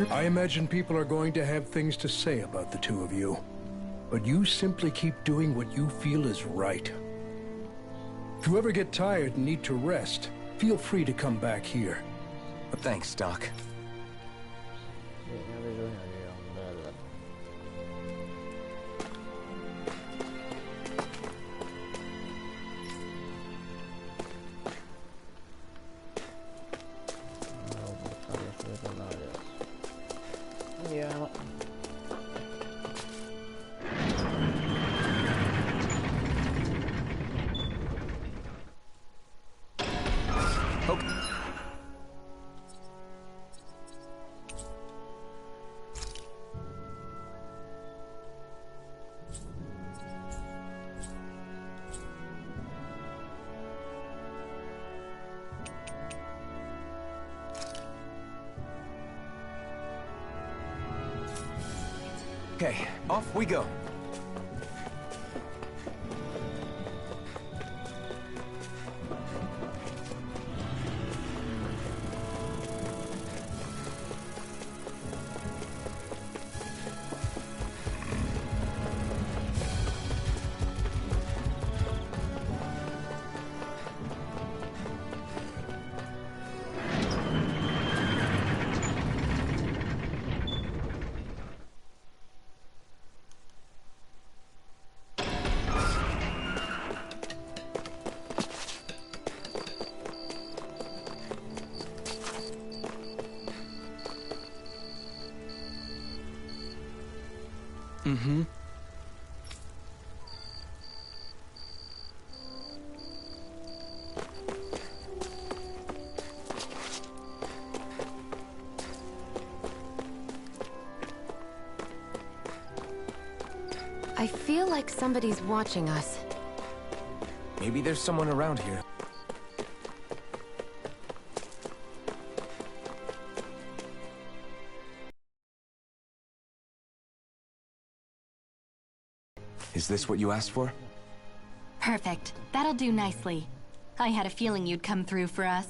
I imagine people are going to have things to say about the two of you. But you simply keep doing what you feel is right. If you ever get tired and need to rest, feel free to come back here. Thanks, Doc. Sì, ne ho bisogno di un devo portarlo subito all'aria. Andiamo. Okay, off we go. Mm-hmm. I feel like somebody's watching us. Maybe there's someone around here. Is this what you asked for? Perfect. That'll do nicely. I had a feeling you'd come through for us.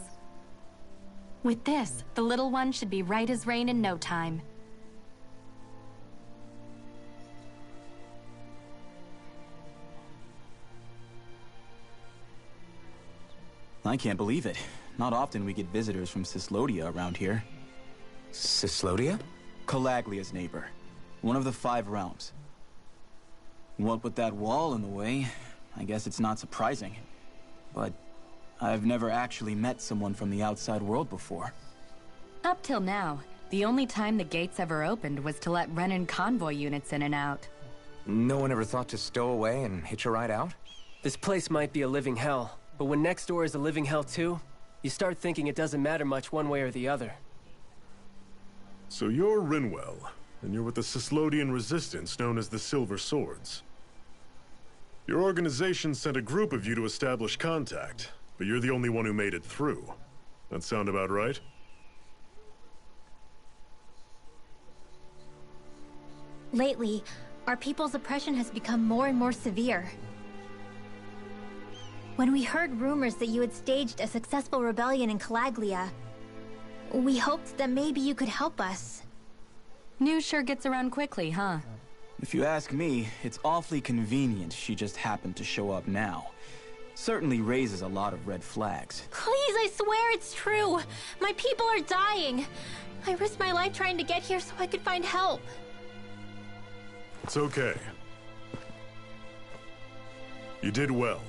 With this, the little one should be right as rain in no time. I can't believe it. Not often we get visitors from Cyslodia around here. Cyslodia? Calaglia's neighbor. One of the 5 realms. What with that wall in the way, I guess it's not surprising. But I've never actually met someone from the outside world before. Up till now, the only time the gates ever opened was to let Renan convoy units in and out. No one ever thought to stow away and hitch a ride out? This place might be a living hell, but when next door is a living hell too, you start thinking it doesn't matter much one way or the other. So you're Rinwell, and you're with the Cyslodian resistance known as the Silver Swords. Your organization sent a group of you to establish contact, but you're the only one who made it through. That sound about right? Lately, our people's oppression has become more and more severe. When we heard rumors that you had staged a successful rebellion in Calaglia, we hoped that maybe you could help us. News sure gets around quickly, huh? If you ask me, it's awfully convenient she just happened to show up now. Certainly raises a lot of red flags. Please, I swear it's true! My people are dying! I risked my life trying to get here so I could find help. It's okay. You did well.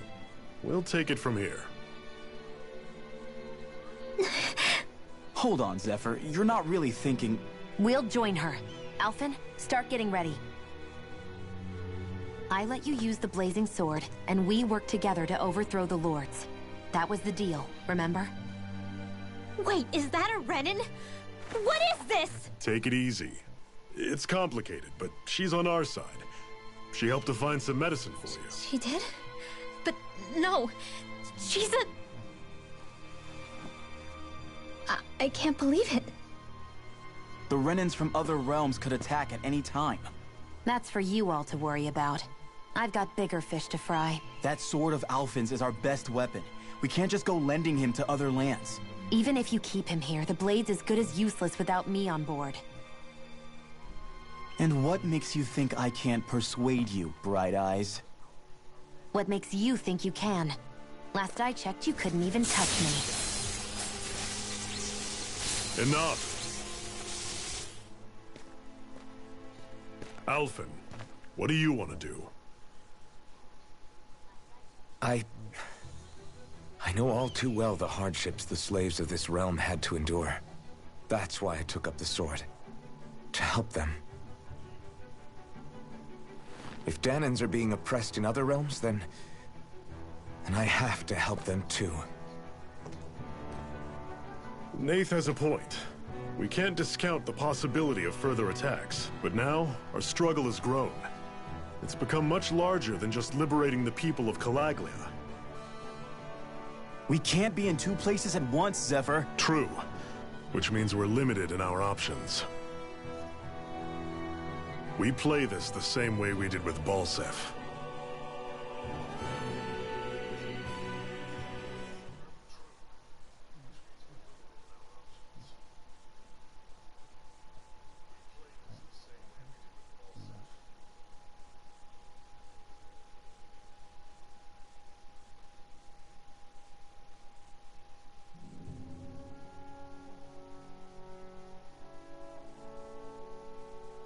We'll take it from here. Hold on, Zephyr. You're not really thinking... We'll join her. Alphen, start getting ready. I let you use the blazing sword, and we worked together to overthrow the lords. That was the deal, remember? Wait, is that a Renan? What is this? Take it easy. It's complicated, but she's on our side. She helped to find some medicine for you. She did? But no, she's a... I can't believe it. The Renans from other realms could attack at any time. That's for you all to worry about. I've got bigger fish to fry. That sword of Alphen's is our best weapon. We can't just go lending him to other lands. Even if you keep him here, the blade's as good as useless without me on board. And what makes you think I can't persuade you, Bright Eyes? What makes you think you can? Last I checked, you couldn't even touch me. Enough! Alphen, what do you want to do? I know all too well the hardships the slaves of this realm had to endure. That's why I took up the sword. To help them. If Danans are being oppressed in other realms, then I have to help them too. Nath has a point. We can't discount the possibility of further attacks, but now our struggle has grown. It's become much larger than just liberating the people of Calaglia. We can't be in 2 places at once, Zephyr. True, which means we're limited in our options. We play this the same way we did with Balseph.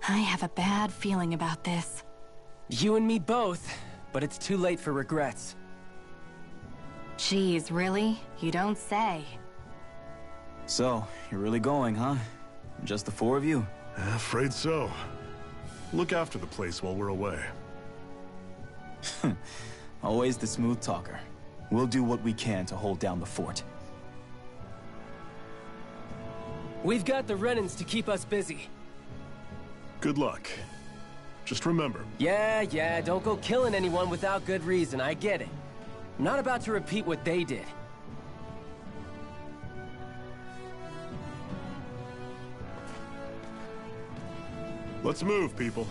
I have a bad feeling about this. You and me both, but it's too late for regrets. Geez, really? You don't say. So, you're really going, huh? Just the 4 of you? Afraid so. Look after the place while we're away. Always the smooth talker. We'll do what we can to hold down the fort. We've got the Renans to keep us busy. Good luck. Just remember. Yeah, don't go killing anyone without good reason, I get it. I'm not about to repeat what they did. Let's move, people.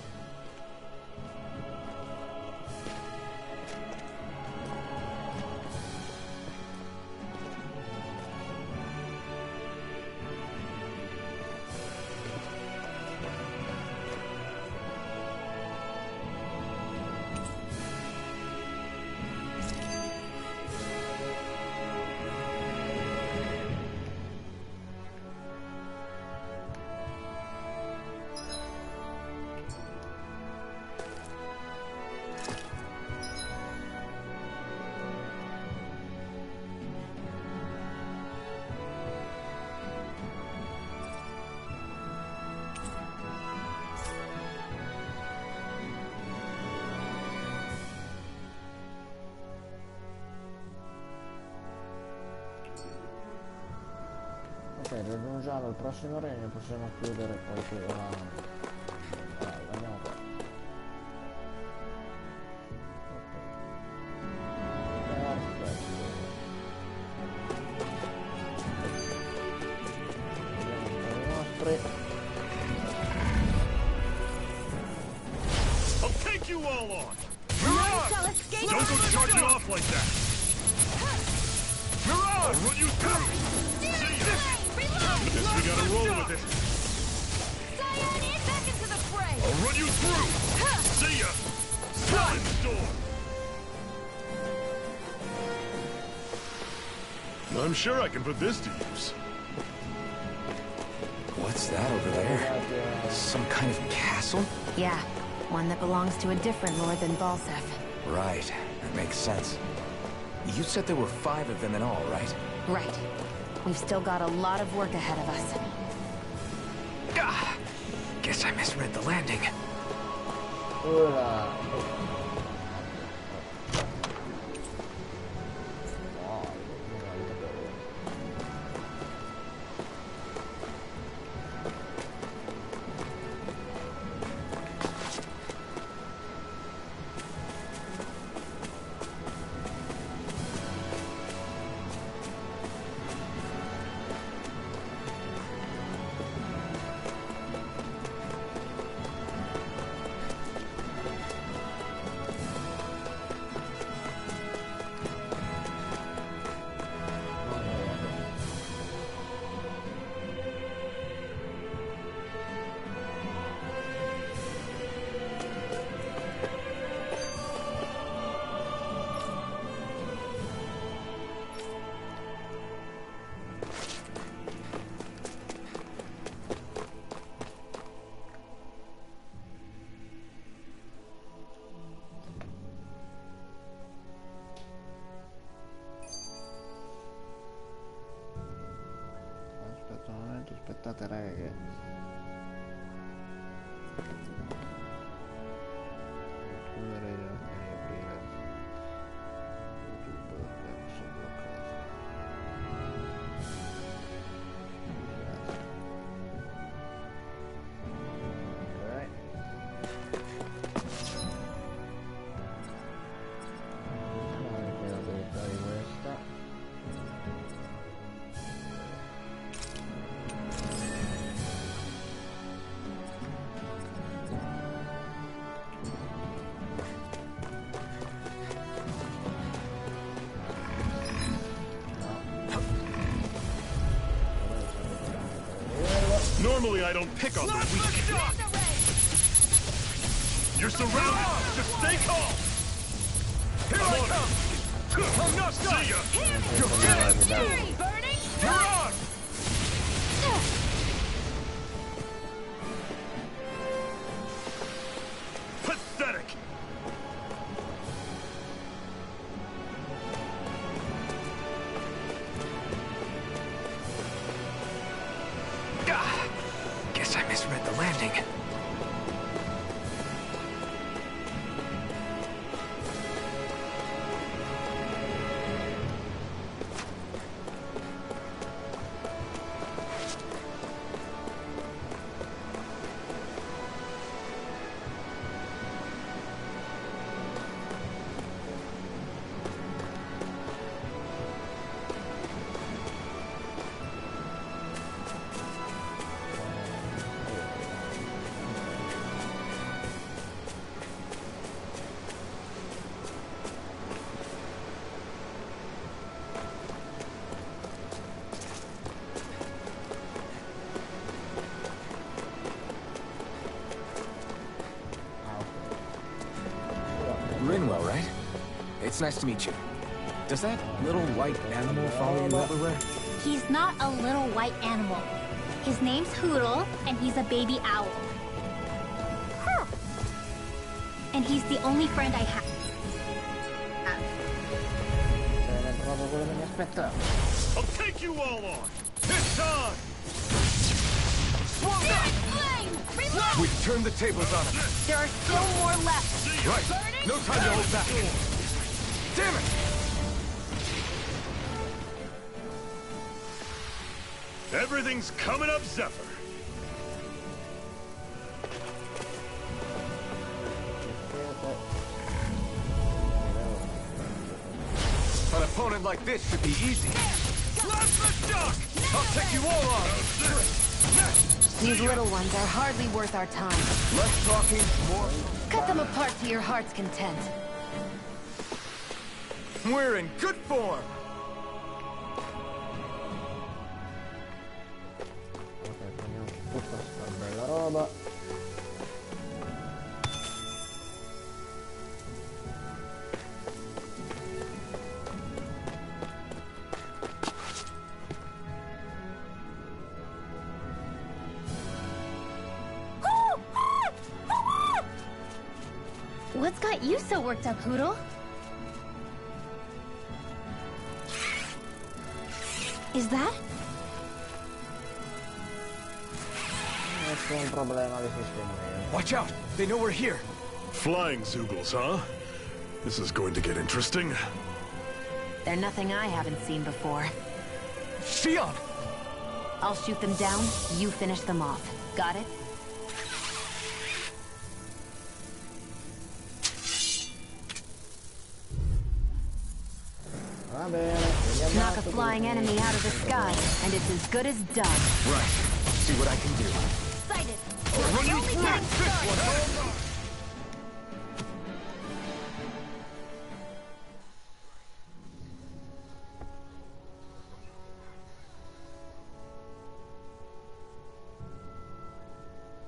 Ok, raggiungiamo il prossimo regno e possiamo chiudere poi qui andiamo qua. I'll take you all on! Mirage! Don't go charging off like that! Mirage! I'll run you through! Guess we gotta roll with it. Diane, back into the fray! I'll run you through! See ya! Silent storm! I'm sure I can put this to use. What's that over there? Some kind of castle? Yeah, one that belongs to a different lord than Valsef. Right, that makes sense. You said there were 5 of them in all, right? Right. We've still got a lot of work ahead of us. Guess I misread the landing. Aspettate raga che... Chiudere e riaprire YouTube perché si è bloccato. Ok. Vediamo qui la verità di questa. Normally I don't pick on the weak. You're surrounded! Just stay calm! Here I come! I'm not done! See ya! You're dead! Burning! You're on! Pathetic! Guess I misread the landing. Rinwell, right? It's nice to meet you. Does that little white animal follow you everywhere? He's not a little white animal. His name's Hoodle, and he's a baby owl. Huh. And he's the only friend I have. I'll take you all on! It's time! We've turned the tables on him. There are still more left. Right. No time to hold back. Damn it! Everything's coming up, Zephyr. An opponent like this should be easy. I'll take you all on. These little ones are hardly worth our time. Less talking, more. Cut them apart to your heart's content. We're in good form. Bella roba. What's got you so worked up, Hoodle? Is that? Nessun problema di sistema. Watch out! They know we're here. Flying Zoogles, huh? This is going to get interesting. They're nothing I haven't seen before. Shionne! I'll shoot them down, you finish them off. Got it? Knock a flying enemy out of the sky, and it's as good as done. Right. See what I can do. Excited. I'll run you through this one!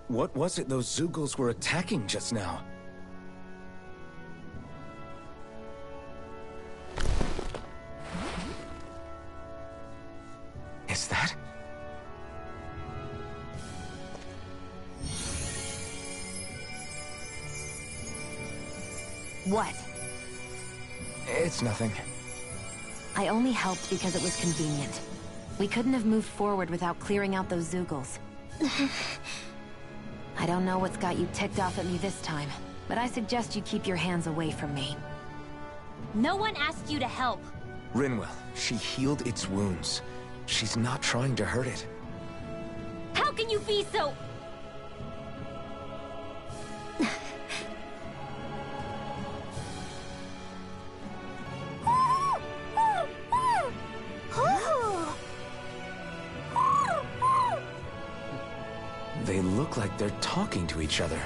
What was it those Zoogles were attacking just now? Is that? What? It's nothing. I only helped because it was convenient. We couldn't have moved forward without clearing out those Zoogles. I don't know what's got you ticked off at me this time, but I suggest you keep your hands away from me. No one asked you to help. Rinwell, she healed its wounds. She's not trying to hurt it. How can you be so... They look like they're talking to each other.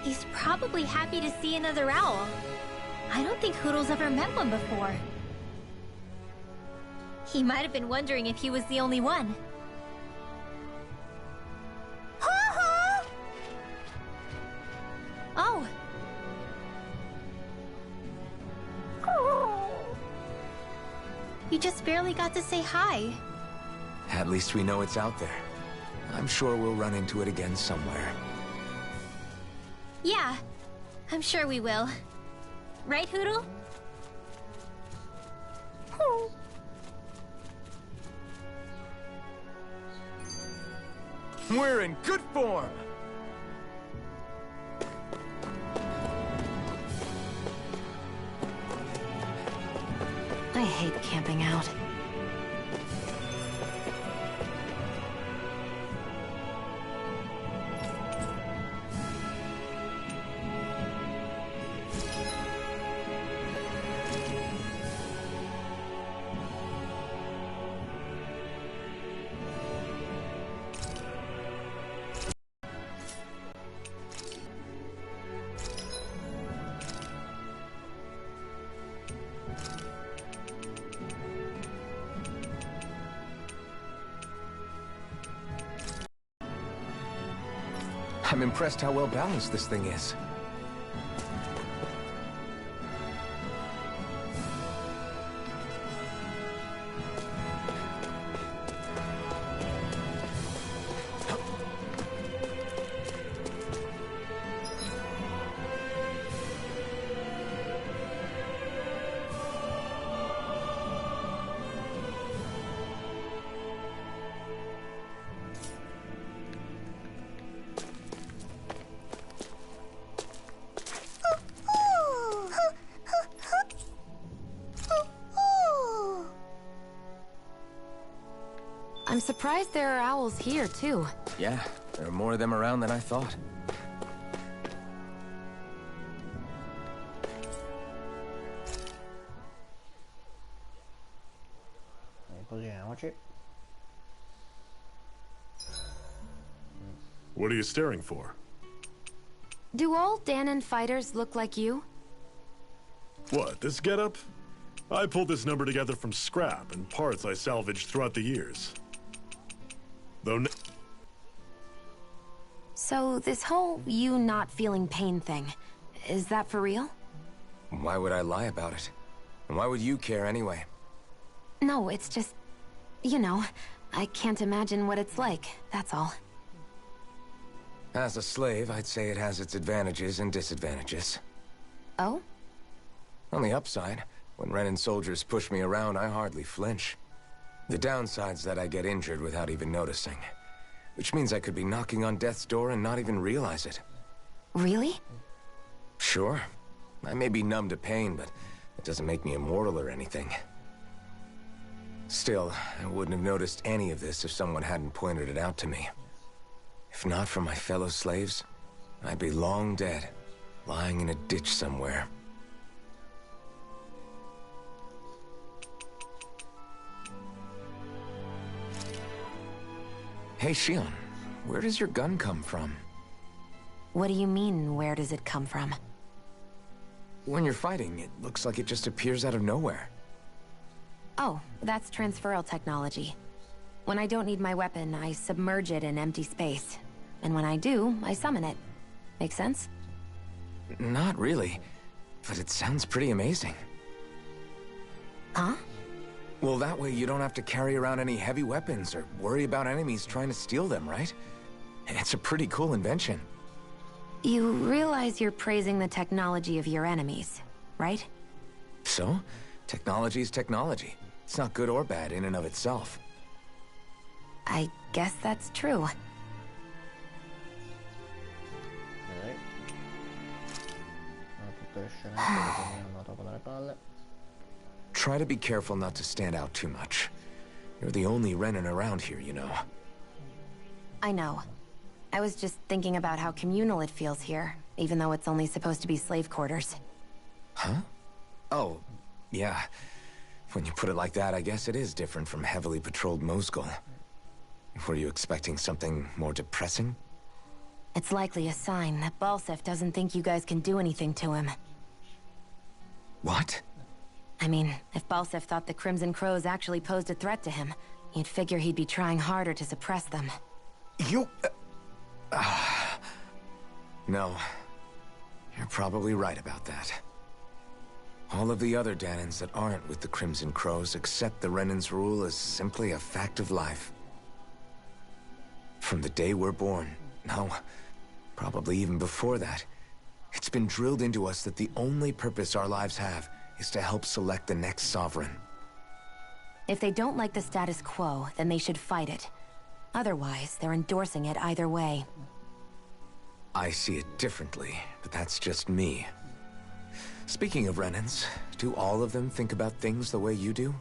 He's probably happy to see another owl. I don't think Hoodle's ever met one before. He might have been wondering if he was the only one. Oh. You just barely got to say hi. At least we know it's out there. I'm sure we'll run into it again somewhere. Yeah, I'm sure we will. Right, Hoodle? We're in good form! I hate camping out. I'm impressed how well balanced this thing is. I'm surprised there are owls here, too. Yeah, there are more of them around than I thought. Riposiamoci. What are you staring for? Do all Danon fighters look like you? What, this getup? I pulled this number together from scrap and parts I salvaged throughout the years. So this whole you not feeling pain thing, is that for real? Why would I lie about it? And why would you care anyway? No, it's just, you know, I can't imagine what it's like, that's all. As a slave, I'd say it has its advantages and disadvantages. Oh? On the upside, when Renan soldiers push me around, I hardly flinch. The downside's that I get injured without even noticing. Which means I could be knocking on death's door and not even realize it. Really? Sure. I may be numb to pain, but it doesn't make me immortal or anything. Still, I wouldn't have noticed any of this if someone hadn't pointed it out to me. If not for my fellow slaves, I'd be long dead, lying in a ditch somewhere. Hey, Shionne, where does your gun come from? What do you mean, where does it come from? When you're fighting, it looks like it just appears out of nowhere. Oh, that's transferal technology. When I don't need my weapon, I submerge it in empty space. And when I do, I summon it. Make sense? Not really, but it sounds pretty amazing. Huh? Well, that way you don't have to carry around any heavy weapons or worry about enemies trying to steal them, right? It's a pretty cool invention. You realize you're praising the technology of your enemies, right? So? Technology's technology. It's not good or bad in and of itself. I guess that's true. Try to be careful not to stand out too much. You're the only Renan around here, you know. I know. I was just thinking about how communal it feels here, even though it's only supposed to be slave quarters. Huh? Oh, yeah. When you put it like that, I guess it is different from heavily patrolled Mosgul. Were you expecting something more depressing? It's likely a sign that Balsef doesn't think you guys can do anything to him. What? I mean, if Balsef thought the Crimson Crows actually posed a threat to him, you'd figure he'd be trying harder to suppress them. You... No. You're probably right about that. All of the other Danans that aren't with the Crimson Crows accept the Renan's rule as simply a fact of life. From the day we're born, no, probably even before that, it's been drilled into us that the only purpose our lives have is to help select the next sovereign. If they don't like the status quo, then they should fight it. Otherwise, they're endorsing it either way. I see it differently, but that's just me. Speaking of Renans, do all of them think about things the way you do?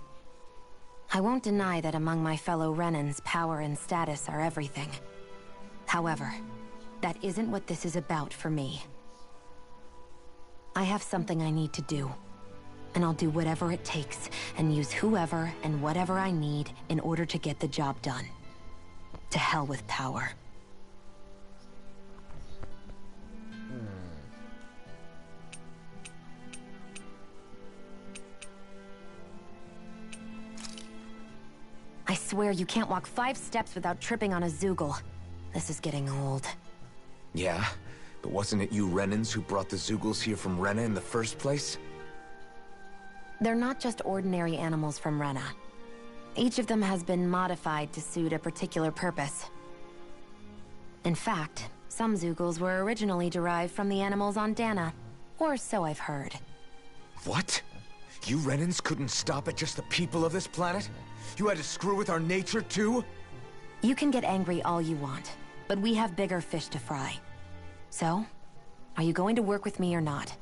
I won't deny that among my fellow Renans, power and status are everything. However, that isn't what this is about for me. I have something I need to do, and I'll do whatever it takes, and use whoever and whatever I need in order to get the job done. To hell with power. I swear you can't walk 5 steps without tripping on a Zoogle. This is getting old. Yeah, but wasn't it you Renans who brought the Zoogles here from Rena in the first place? They're not just ordinary animals from Rena. Each of them has been modified to suit a particular purpose. In fact, some Zoogles were originally derived from the animals on Dana, or so I've heard. What? You Renans couldn't stop at just the people of this planet? You had to screw with our nature too? You can get angry all you want, but we have bigger fish to fry. So, are you going to work with me or not?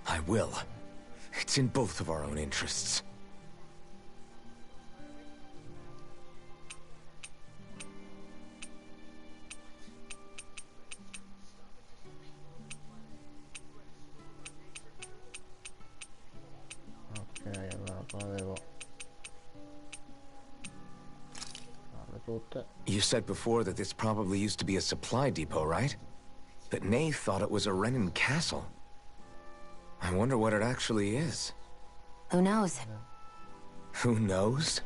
I will. It's in both of our own interests. battute. You said before that this probably used to be a supply depot, right? But Nay thought it was a Renan castle. I wonder what it actually is. Who knows? Who knows?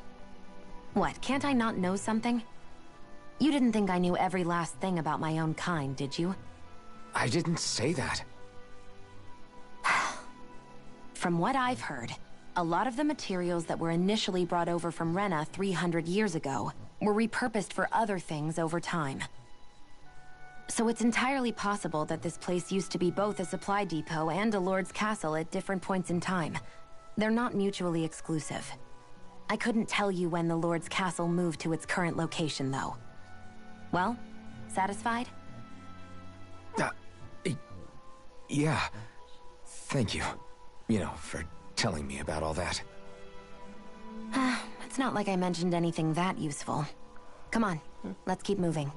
What, can't I not know something? You didn't think I knew every last thing about my own kind, did you? I didn't say that. From what I've heard, a lot of the materials that were initially brought over from Rena 300 years ago were repurposed for other things over time. So it's entirely possible that this place used to be both a supply depot and a lord's castle at different points in time. They're not mutually exclusive. I couldn't tell you when the lord's castle moved to its current location, though. Well, satisfied? Yeah. Thank you. You know, for telling me about all that. It's not like I mentioned anything that useful. Come on, let's keep moving.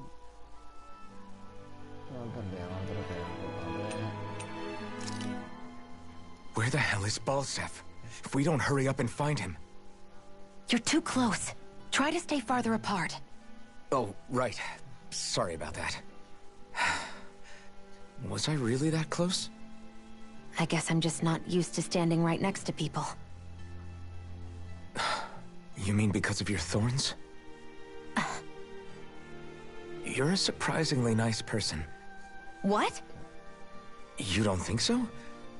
Non perdiamo altro tempo, va bene. Where the hell is Balsef? If we don't hurry up and find him... You're too close. Try to stay farther apart. Oh, right. Sorry about that. Was I really that close? I guess I'm just not used to standing right next to people. You mean because of your thorns? You're a surprisingly nice person. What? You don't think so?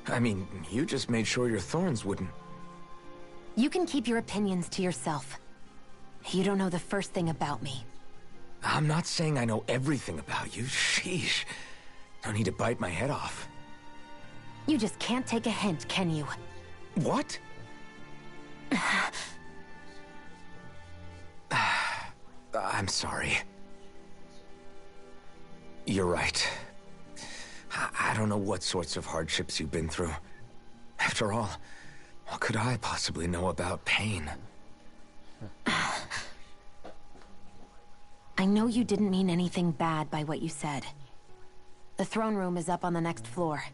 I mean, you just made sure your thorns wouldn't... You can keep your opinions to yourself. You don't know the first thing about me. I'm not saying I know everything about you. Sheesh. No need to bite my head off. You just can't take a hint, can you? What? I'm sorry. You're right. I don't know what sorts of hardships you've been through. After all, what could I possibly know about pain? I know you didn't mean anything bad by what you said. The throne room is up on the next floor.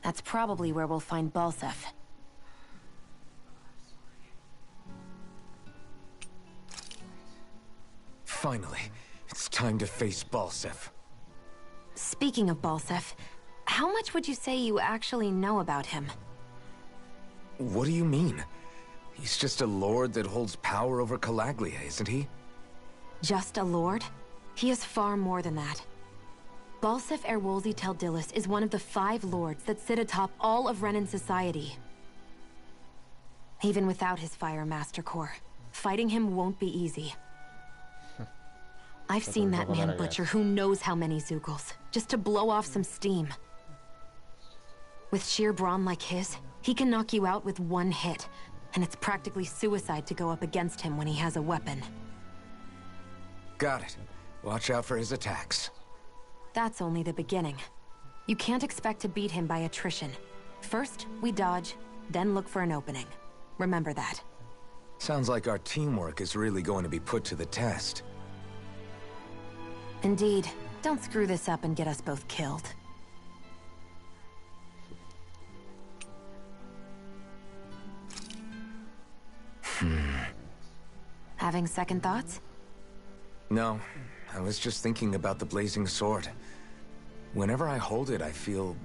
That's probably where we'll find Balsef. Finally, it's time to face Balsef. Speaking of Balsef, how much would you say you actually know about him? What do you mean? He's just a lord that holds power over Calaglia, isn't he? Just a lord? He is far more than that. Balsef Erwolzi Teldilis is one of the 5 lords that sit atop all of Renan society. Even without his Fire Master Corps, fighting him won't be easy. I've seen that man butcher who knows how many Zeugles, just to blow off some steam. With sheer brawn like his, he can knock you out with one hit, and it's practically suicide to go up against him when he has a weapon. Got it. Watch out for his attacks. That's only the beginning. You can't expect to beat him by attrition. First, we dodge, then look for an opening. Remember that. Sounds like our teamwork is really going to be put to the test. Indeed. Don't screw this up and get us both killed. Having second thoughts? No, I was just thinking about the blazing sword. Whenever I hold it, I feel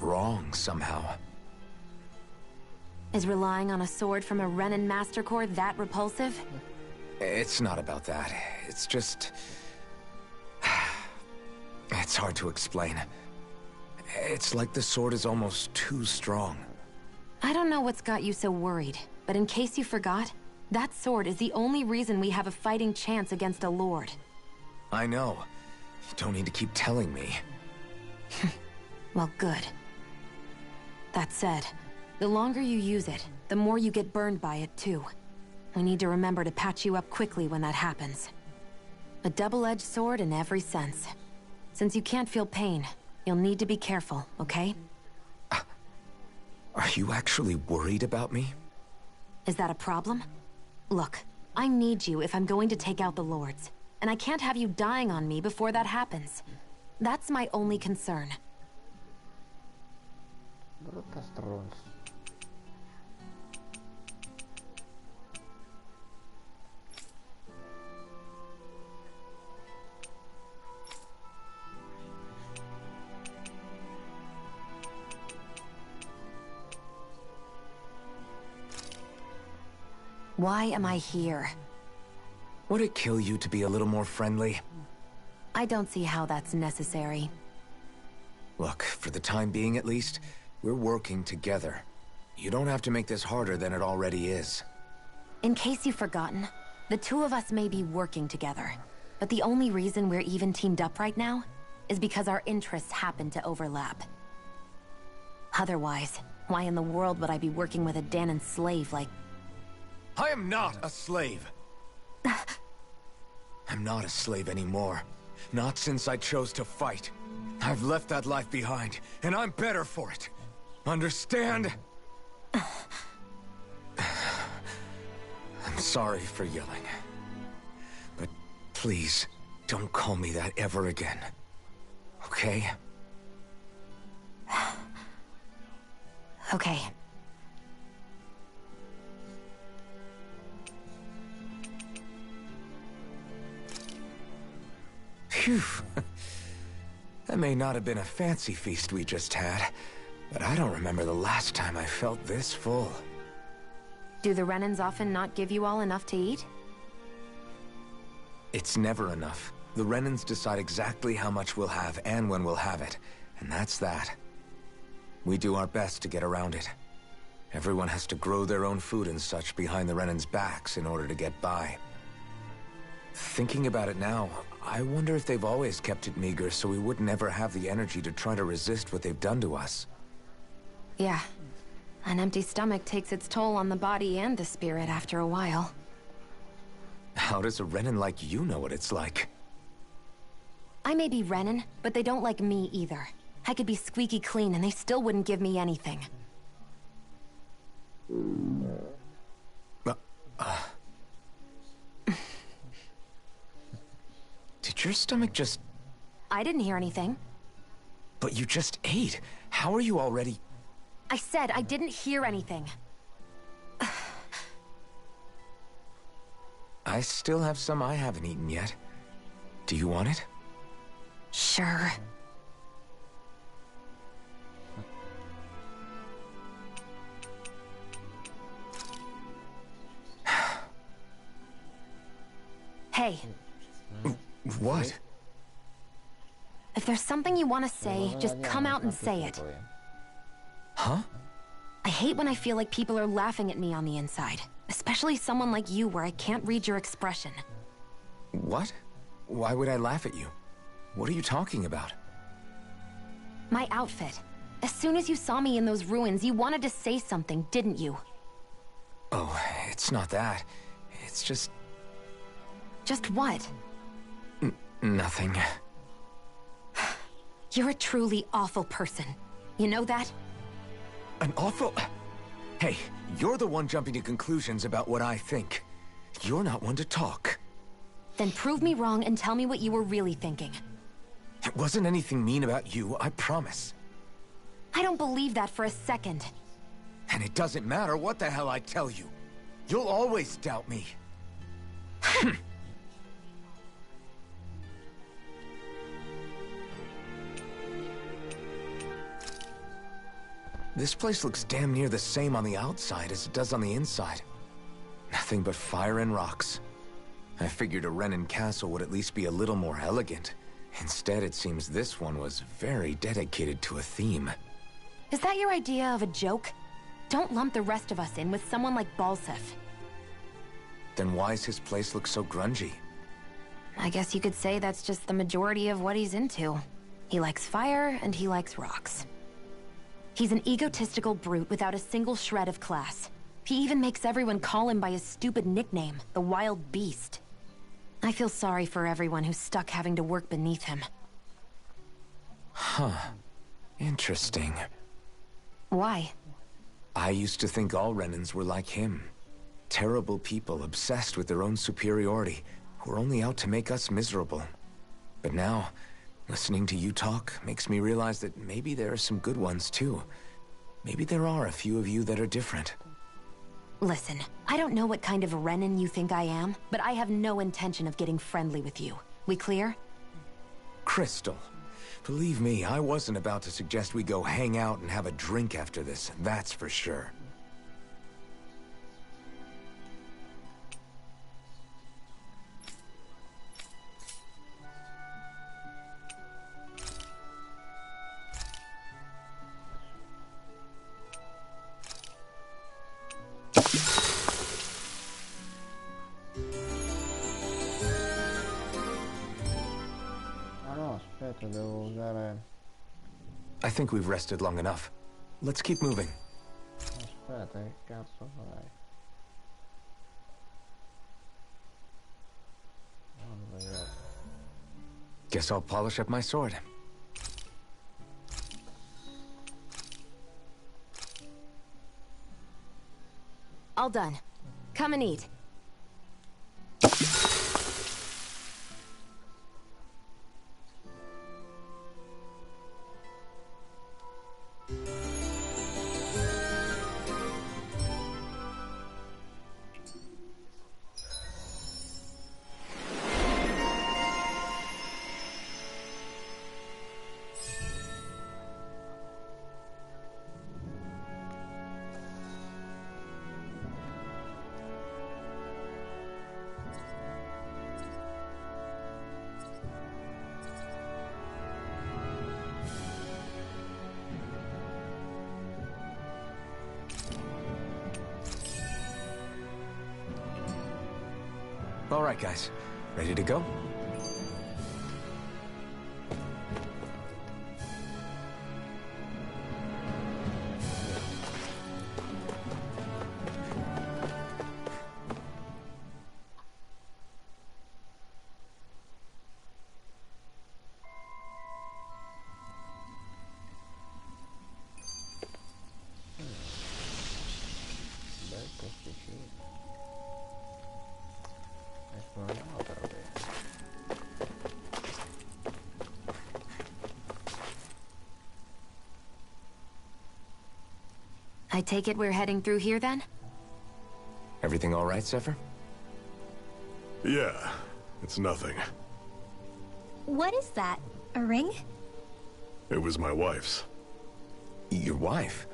wrong somehow. Is relying on a sword from a Renan Master Corps that repulsive? It's not about that. It's just... It's hard to explain. It's like the sword is almost too strong. I don't know what's got you so worried, but in case you forgot, that sword is the only reason we have a fighting chance against a lord. I know. You don't need to keep telling me. Well, good. That said, the longer you use it, the more you get burned by it, too. We need to remember to patch you up quickly when that happens. A double-edged sword in every sense. Since you can't feel pain, you'll need to be careful, okay? Are you actually worried about me? Is that a problem? Look, I need you if I'm going to take out the lords. And I can't have you dying on me before that happens. That's my only concern. Brutta stronza. Why am I here? Would it kill you to be a little more friendly? I don't see how that's necessary. Look, for the time being at least, we're working together. You don't have to make this harder than it already is. In case you've forgotten, the two of us may be working together, but the only reason we're even teamed up right now is because our interests happen to overlap. Otherwise, why in the world would I be working with a Danon slave like... I am not a slave! I'm not a slave anymore. Not since I chose to fight. I've left that life behind, and I'm better for it. Understand? I'm sorry for yelling. But please, don't call me that ever again. Okay? Okay. Phew. That may not have been a fancy feast we just had, but I don't remember the last time I felt this full. Do the Renans often not give you all enough to eat? It's never enough. The Renans decide exactly how much we'll have and when we'll have it, and that's that. We do our best to get around it. Everyone has to grow their own food and such behind the Renans' backs in order to get by. Thinking about it now, I wonder if they've always kept it meager so we would never have the energy to try to resist what they've done to us. Yeah. An empty stomach takes its toll on the body and the spirit after a while. How does a Renan like you know what it's like? I may be Renan, but they don't like me either. I could be squeaky clean and they still wouldn't give me anything. Did your stomach just... I didn't hear anything. But you just ate. How are you already... I said I didn't hear anything. I still have some I haven't eaten yet. Do you want it? Sure. Hey. What? If there's something you want to say, just come out and say it. Huh? I hate when I feel like people are laughing at me on the inside. Especially someone like you where I can't read your expression. What? Why would I laugh at you? What are you talking about? My outfit. As soon as you saw me in those ruins, you wanted to say something, didn't you? Oh, it's not that. It's just... Just what? Nothing. You're a truly awful person. You know that? An awful... Hey, you're the one jumping to conclusions about what I think. You're not one to talk. Then prove me wrong and tell me what you were really thinking. It wasn't anything mean about you, I promise. I don't believe that for a second. And it doesn't matter what the hell I tell you. You'll always doubt me. This place looks damn near the same on the outside as it does on the inside. Nothing but fire and rocks. I figured a Renan castle would at least be a little more elegant. Instead, it seems this one was very dedicated to a theme. Is that your idea of a joke? Don't lump the rest of us in with someone like Balsef. Then why's his place look so grungy? I guess you could say that's just the majority of what he's into. He likes fire and he likes rocks. He's an egotistical brute without a single shred of class. He even makes everyone call him by his stupid nickname, the Wild Beast. I feel sorry for everyone who's stuck having to work beneath him. Huh. Interesting. Why? I used to think all Renans were like him. Terrible people obsessed with their own superiority, who are only out to make us miserable. But now, listening to you talk makes me realize that maybe there are some good ones too. Maybe there are a few of you that are different. Listen, I don't know what kind of Renan you think I am, but I have no intention of getting friendly with you. We clear? Crystal, believe me, I wasn't about to suggest we go hang out and have a drink after this, that's for sure. Ah no, aspetta, devo usare... I think we've rested long enough. Let's keep moving. Aspetta, che cazzo farei? Non sbagliato. Guess I'll polish up my sword. All done. Come and eat. All right, guys. Ready to go? Bel posticino. Esploriamo però bene. I take it we're heading through here then? Everything all right, Zephyr? Yeah, it's nothing. What is that? A ring? It was my wife's. Your wife?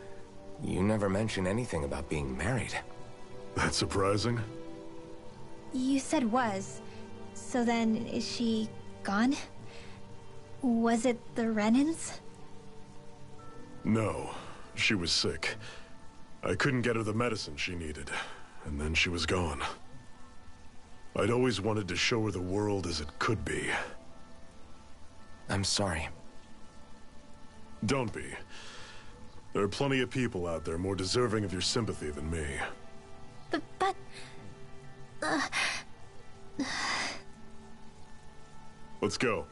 You never mentioned anything about being married. That's surprising? You said was. So then, is she gone? Was it the Renans? No, she was sick. I couldn't get her the medicine she needed, and then she was gone. I'd always wanted to show her the world as it could be. I'm sorry. Don't be. There are plenty of people out there more deserving of your sympathy than me. But... Let's go.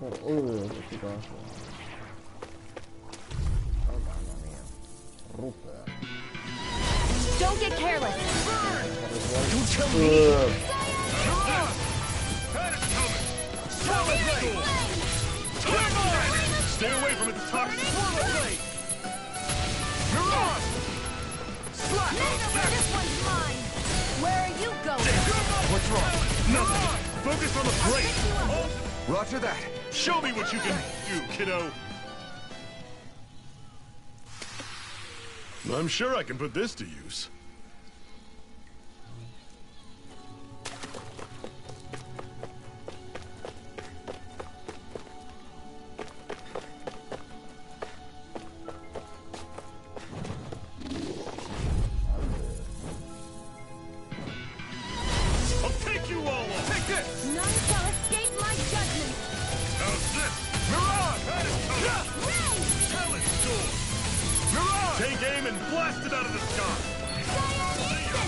Questi cose. Oh mamma mia. Rupert. Don't get careless. Don't tell me! Stay away from it, the top. This one's mine. Where are you going? What's wrong? Nothing. Focus on the plate. Roger that. Show me what you can do, kiddo. I'm sure I can put this to use. I'll take you all on. Take this. None shall escape my judgment. How's this? Mirage! Talent sword! Mirage! Take aim and blast it out of the sky!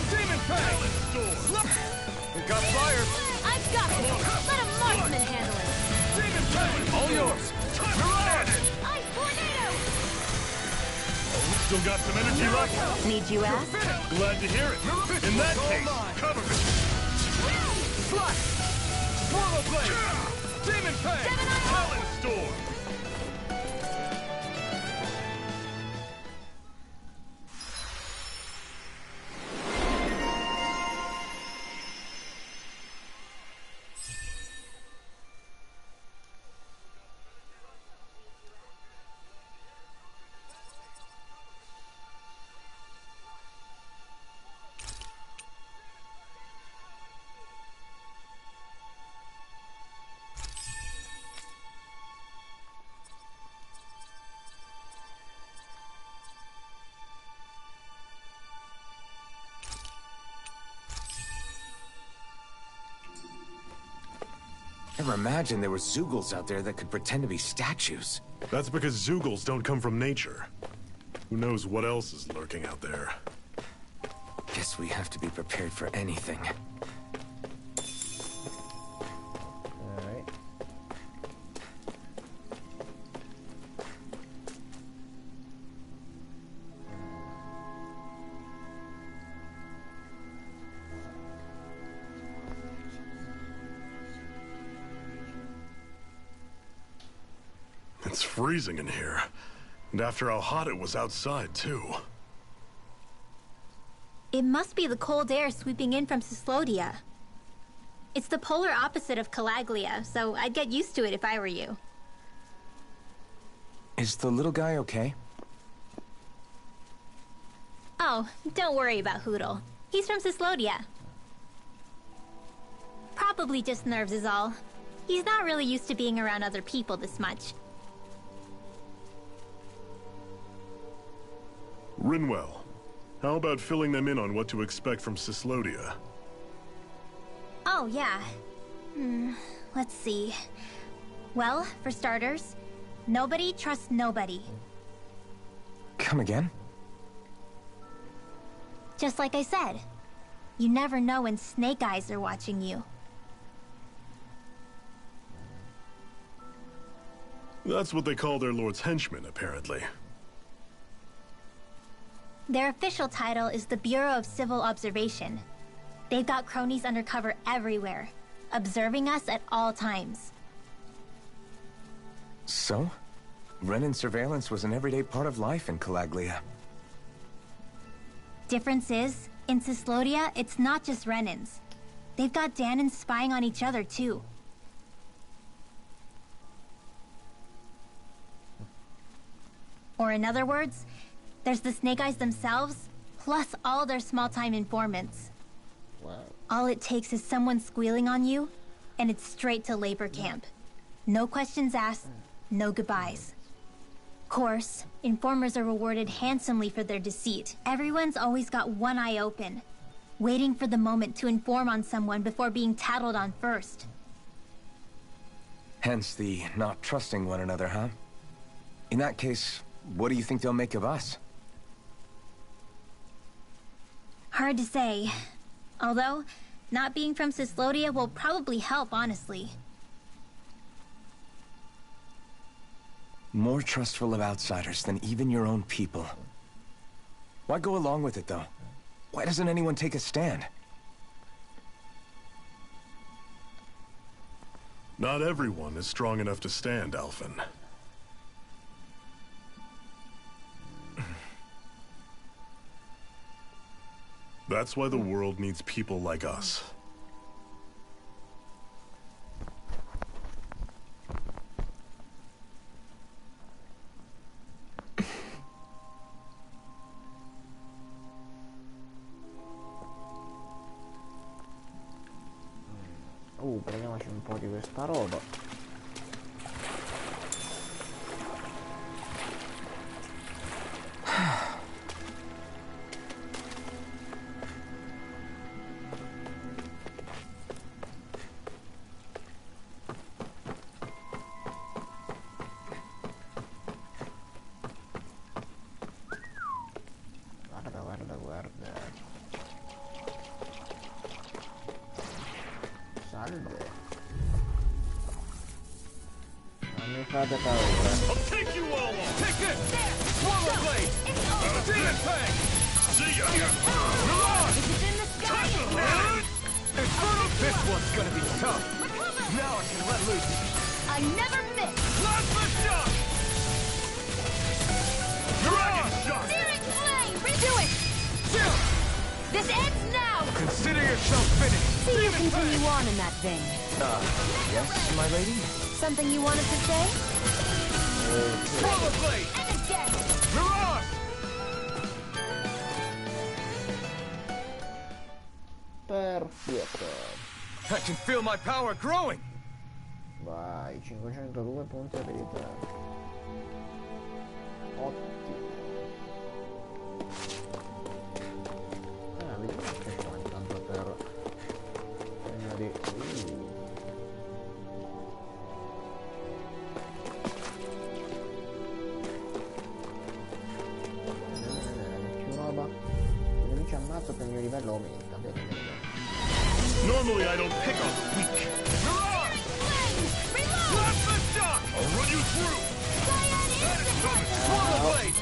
Demon Talent sword! We've got fire. I've got this. Let a marksman handle it. Demon Talent! All yours. Mirage! Ice tornado. Still got some energy left? Need you ask? Glad to hear it. In that case, cover me. Slash! Swallow blade! Demon Fang! Talent storm! Never imagined there were Zeugles out there that could pretend to be statues. That's because Zeugles don't come from nature. Who knows what else is lurking out there? Guess we have to be prepared for anything. Alright. It's freezing in here. And after how hot it was outside, too. It must be the cold air sweeping in from Cyslodia. It's the polar opposite of Calaglia, so I'd get used to it if I were you. Is the little guy okay? Oh, don't worry about Hootle. He's from Cyslodia. Probably just nerves is all. He's not really used to being around other people this much. Rinwell, how about filling them in on what to expect from Cyslodia? Oh, yeah. Let's see. Well, for starters, nobody trusts nobody. Come again? Just like I said, you never know when snake eyes are watching you. That's what they call their lord's henchmen, apparently. Their official title is the Bureau of Civil Observation. They've got cronies undercover everywhere, observing us at all times. So? Renan surveillance was an everyday part of life in Calaglia. Difference is, in Cyslodia, it's not just Renans. They've got Danans spying on each other, too. Or in other words, there's the Snake Eyes themselves, plus all their small-time informants. Wow. All it takes is someone squealing on you, and it's straight to labor camp. No questions asked, no goodbyes. Of course, informers are rewarded handsomely for their deceit. Everyone's always got one eye open, waiting for the moment to inform on someone before being tattled on first. Hence the not trusting one another, huh? In that case, what do you think they'll make of us? Hard to say. Although, not being from Cyslodia will probably help, honestly. More trustful of outsiders than even your own people. Why go along with it, though? Why doesn't anyone take a stand? Not everyone is strong enough to stand, Alphen. That's why the world needs people like us. Prendiamoci un po' di questa roba. Guarda. Salve. Non mi fate paura. I'll take you all on. Take this! Swallow blade! Demon fang! See ya! Mirage! Is it in the sky? Infernal! This one's gonna be tough. Now I can let loose. I never miss. Plasma shot! Dragon shot! Searing flame! Redo it! This ends now! Consider yourself finished! See you continue on in that vein. Yes, my lady? Something you wanted to say? Swallow blade! And again! Mirage! Perfetto. I can feel my power growing! Vai, 502 punti abilità. Ottimo. Vediamo che fa intanto per prima di... tanto che il mio livello aumenta. Vedi, vedi, vedi. Normally I don't pick on the weak. I'll run you through. Swallow blade!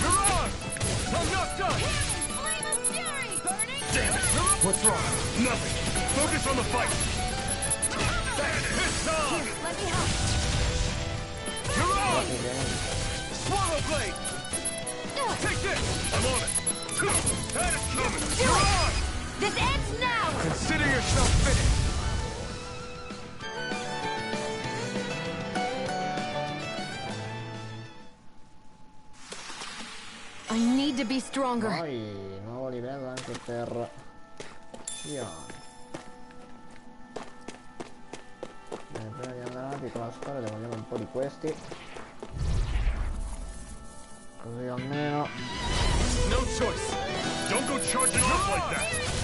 Mirage! I'm not done! Damn it! What's wrong? Nothing. Focus on the fight. It's on! Let me help. Mirage! Swallow blade! Take this! I'm on it. That is coming. Mirage! This ends now! Consider yourself finished! I need to be stronger. Poi nuovo livello anche per shionne. Prima di andare avanti con la storia devo un po' di questi. Così almeno. No choice. Don't go charging off like that.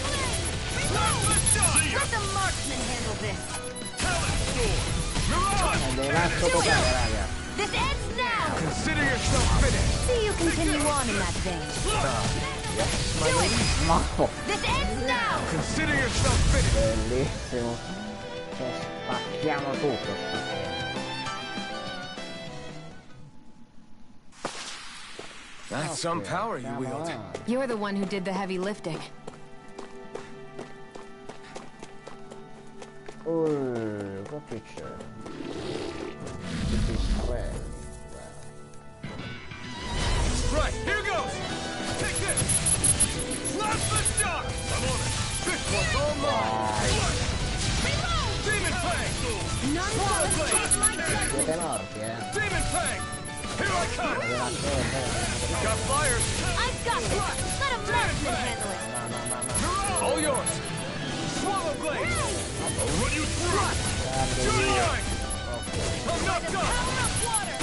Let the marksman handle this! Devi un attimo toccare, raga. This ends now! Consider yourself finished! See you continue on in that vein. Ma This ends now! Consider yourself finished! bellissimo. Cioè, spacchiamo tutto, spacchiamo. That's some power you wield. You're the one who did the heavy lifting. Che c'è? Tutti strelli. Right, here goes! Take this! Last the shot! I'm on it! This one's all mine! Demon Fang! None shall escape my judgment! Siete morti, Demon Fang! Here I come! You got fires! I've got this! Let a marksman handle it! All yours! Swallow blade! I'll run you through! You're mine! I'm not done! Power of water!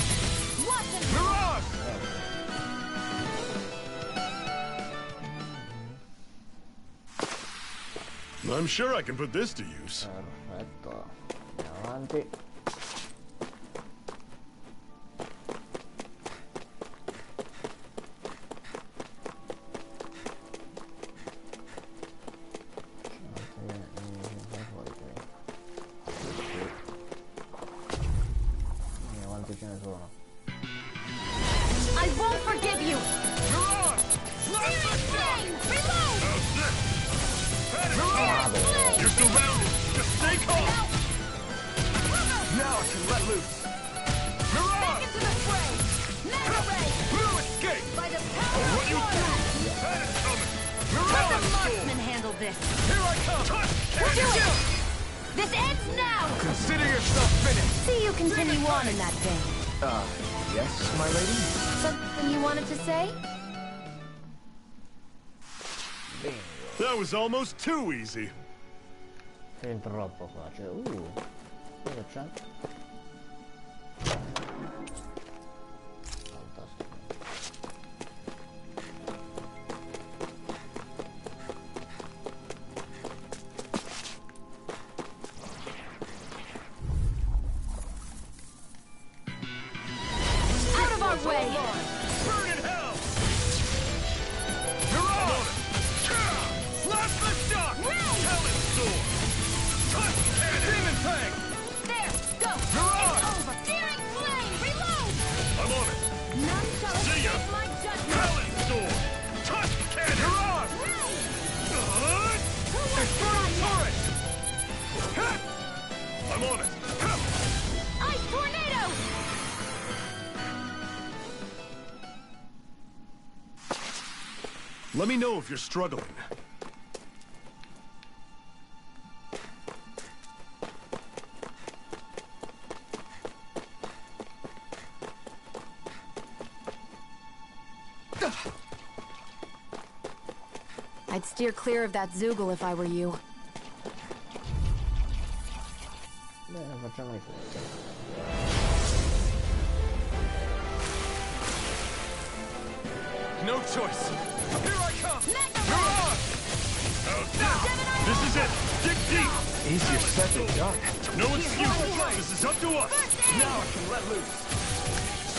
Watch him! Mirage! I'm sure I can put this to use. Perfetto. Andiamo avanti. Ce ne sono. I won't forgive you! You're surrounded. Just stay calm. Now I can let loose. Back into the fray! Mega ray! No escape! By the power of water! That is coming. Let the marksman handle this! Here I come! Do it! This ends now! Consider yourself finished! See you continue on in that vein. Yes, my lady? Something you wanted to say? That was almost too easy. Fin troppo facile. Cosa c'è? Fantastico. Out of our way! Burn in hell! Mirage! Blast the shock! Talon sword! Demon Fang! There! Go! Mirage! It's over! Searing flame! Reload! I'm on it. None shall See ya! escape my judgment! Talon sword! Tusk cannon! Mirage! Infernal turret! I'm on it. Ice tornado! Let me know if you're struggling. I'd steer clear of that Zoogle if I were you. Bene, facciamo i fuochi. No choice! Here I come! Mirage! This is it. Dig deep. Easier said than done. No excuses. This is up to us. Now I can let loose!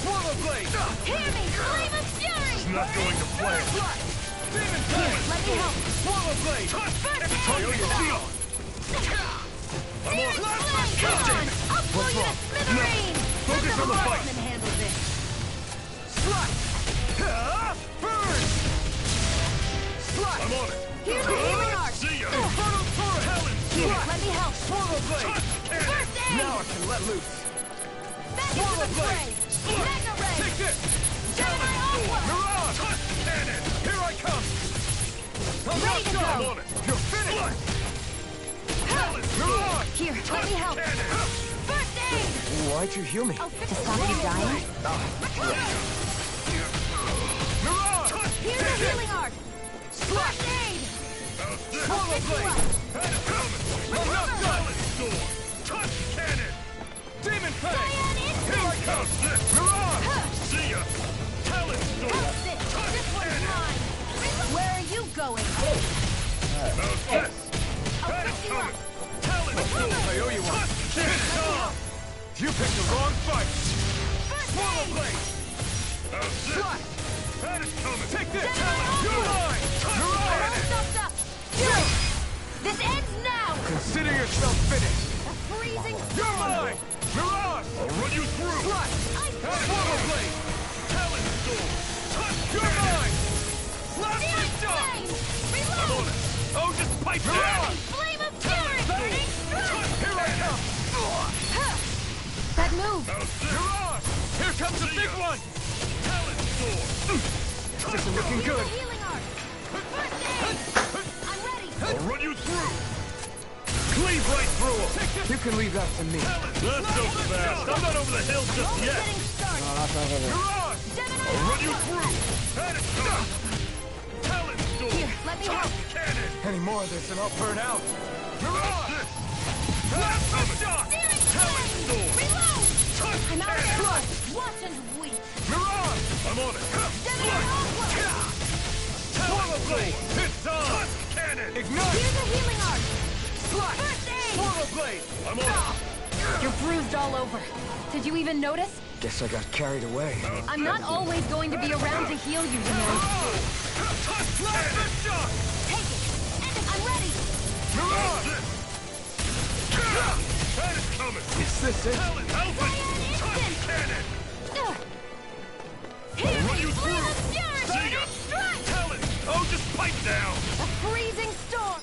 Swallow blade! Hear me! Flame of fury! It's not going to plan. Demon Here, Blade! let me help. Swallow Blade! First Tail aid! your shield! I'm on it! Come on! I'll blow you to smithereens! Focus on the fight! Marksman handle this. Strike! Burn! Strike! I'm on it! Here's the healing arc. See ya! Infernal Torrent! Helen! Here, let me help. Swallow Blade! First aid! Now I can let loose! Back into the fray! Mega ray! Take this! Gemini Aqua! Mirage! Cannon! Here I come! I'm Ready to not done! go. I'm on it! You're finished! Mirage! Here, let me help. First aid! Why'd you heal me? To stop you dying? Mirage! Here's the healing arc! First aid! Swallow Blade! I'm not done! Touch Cannon! Demon Fang! Cyan Here I Instant! come! Mirage! See ya! Talon Storm! That's it! This one's mine! Where are you going? How's this? I'll pick you up! Talon Storm! I owe you one! Touch! You picked the wrong fight! Swallow Blade! How's this? That is coming! Take this! Gemini You're Aqua! mine! Mirage! Stop! Do it! This ends now! Consider yourself finished! A freezing You're storm! mine! Mirage! I'll run you through! Swallow Blade! Talon Storm! You're mine! Blast Searing me down! flame! I'm on Reload! it! Oh, just pipe down! Flame of fury! Burning strike! Here I come! That move! Mirage! Here comes the big one! Talon Storm! This isn't looking good! Healing arc! First aid! I'm ready! I'll run you through! Cleave right through him! You can leave that to me. Let's go fast! I'm not over the hill just Only yet! getting started! Mirage! Gemini I'll run you Aqua! through! That is coming! Talon Storm! Here, let me help! Cannon! Any more of this and I'll burn out. Mirage! Blast the shot! Searing Talon flame! Storm! Reload! Touch I'm out of cannon! ammo! Watch and weep! Mirage! I'm on it! Gemini Aqua! Swallow Blade! It's on! Touch cannon! Ignite! Here's a healing arc! Slash! First aid! Swallow Blade! I'm on it! You're bruised all over. Did you even notice? Guess I got carried away. I'm not always going to be around to heal you, you know. Touch cannon! Shot! Take it! I'm ready! Mirage! That is coming! Is this it? Talon Alphen! Cyan Touch Instant! cannon! Here's run you the flame through. of fury! See ya. Burning strike! Talon! Oh, just pipe down! A freezing storm!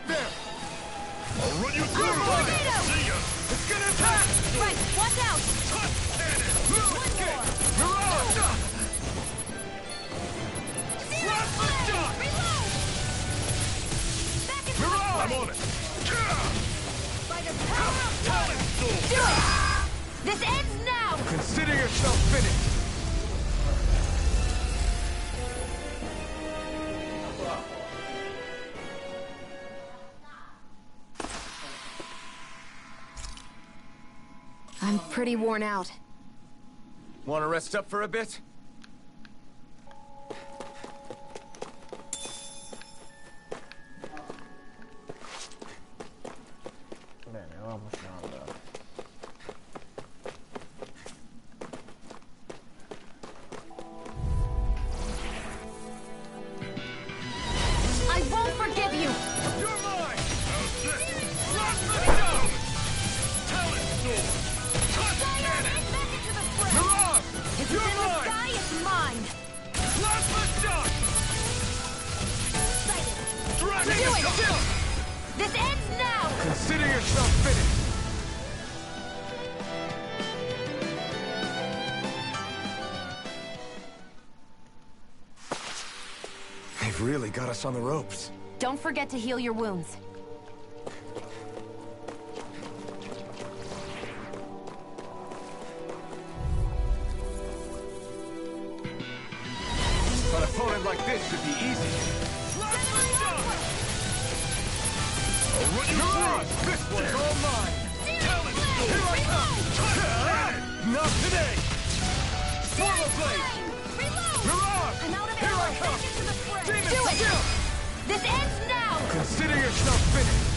There! I'll run you through! tornado! See ya! It's gonna attack! Right, watch out! Touch cannon! One more! Mirage! Blast the shot! Reload! Back into the Mirage! I'm fray! on it! By the power of Talon Storm! do it! This ends now! Consider yourself finished. I'm pretty worn out. Want to rest up for a bit? Bene, ora possiamo andare. I won't forgive you! You're mine! How's this? Blast the shot! Talon Storm! Touch cannon! Back into the fray! Mirage! If it's You're in the mine! sky, it's mine! Blast the shot! Dragon Do it! Shot! This ends now! Consider yourself finished. They've really got us on the ropes. Don't forget to heal your wounds. An opponent like this should be easy. Blast the shot! I'll run you through! This one's all mine! Talon Storm! Here I come! Touch cannon! Not today! Swallow Blade! Reload! Mirage! I'm out of Here ammo! I come! Back into the fray! Demon Do it! Shield! This ends now! Consider yourself finished.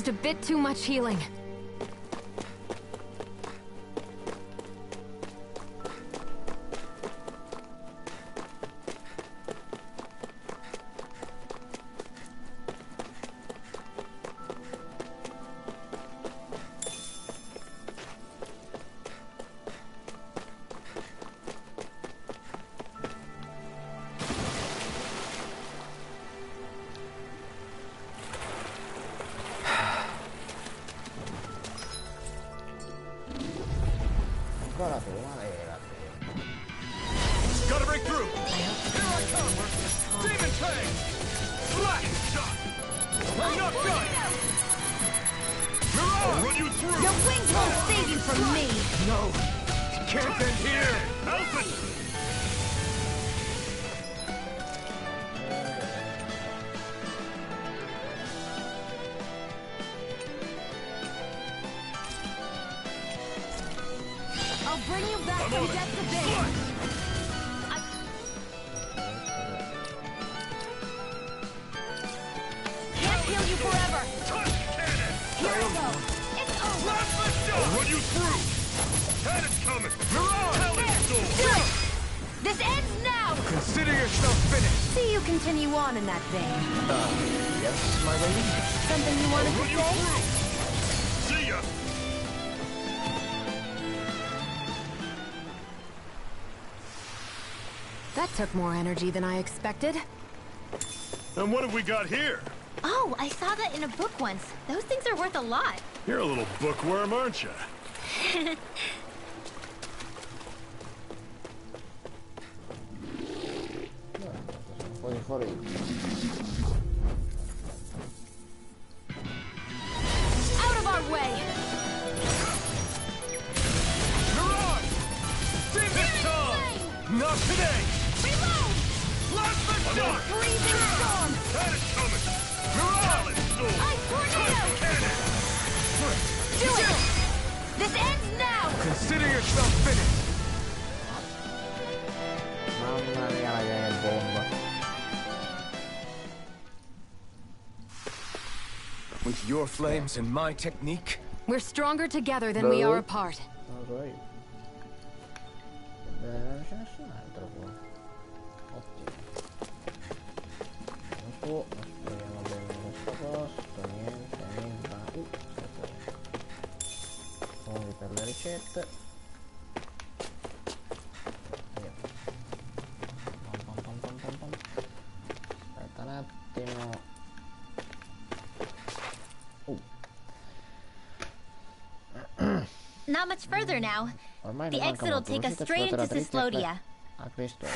used a bit too much healing. Ancora tu, malevati. Gotta break through! Here I come! Demon Fang! Flash shot! I'm not done! I'll run you through! Your wings won't save you from me! No! It can't end here! Alphen! I'll bring you back from death's abyss! Can't heal you forever! Here I go! It's over! I'll run you through! Cannon's coming! Still! This ends now! Consider yourself finished. See you continue on in that vein. Yes, my lady? Something you wanted to Run you say? through! See ya! That took more energy than I expected. And what have we got here? Oh, I saw that in a book once. Those things are worth a lot. You're a little bookworm, aren't you? Un po' di fuori. Out of our way! Mirage! Demon Tongue! Not today! Reload! Blast the shot! Freezing storm! Cannon's coming! Mirage! Ice tornado! Cannon! Do it! This ends now! Consider yourself finished. Mamma mia la ghiaia bomba. With your flames and my technique? We're stronger together than we are apart. Non lo so io. Non c'è nessun altro qua. Ottimo. Non so, speriamo bene questo posto, niente. Aspetta. Fuori per le ricette. Via. Pam, pam, pam, pam, pam. Aspetta un attimo. Not much further now. Ormai The non exit will manca molto. take us L'uscita straight into esploratrice Cyslodia. a Cristo.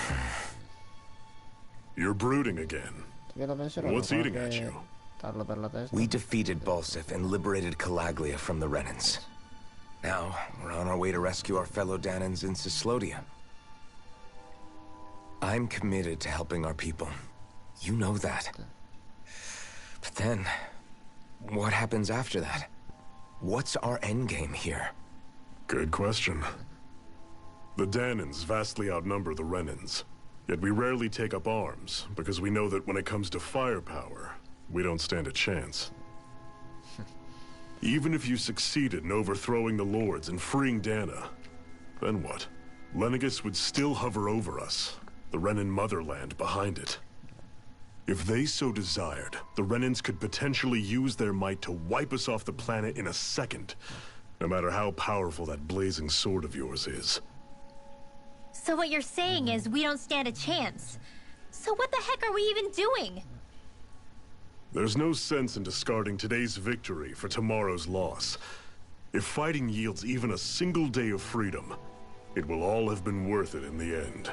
You're brooding again. Ti vedo pensiero. What's eating at you? Tarlo per la testa. We defeated Balsif and liberated Calaglia from the Renans. Now, we're on our way to rescue our fellow Danans in Cyslodia. I'm committed to helping our people. You know that. But then, what happens after that? What's our endgame here? Good question. The Danans vastly outnumber the Renans. Yet we rarely take up arms, because we know that when it comes to firepower, we don't stand a chance. Even if you succeeded in overthrowing the Lords and freeing Dana, then what? Lenegis would still hover over us, the Renan motherland behind it. If they so desired, the Renans could potentially use their might to wipe us off the planet in a second, no matter how powerful that blazing sword of yours is. So what you're saying is we don't stand a chance. So what the heck are we even doing? There's no sense in discarding today's victory for tomorrow's loss. If fighting yields even a single day of freedom, it will all have been worth it in the end.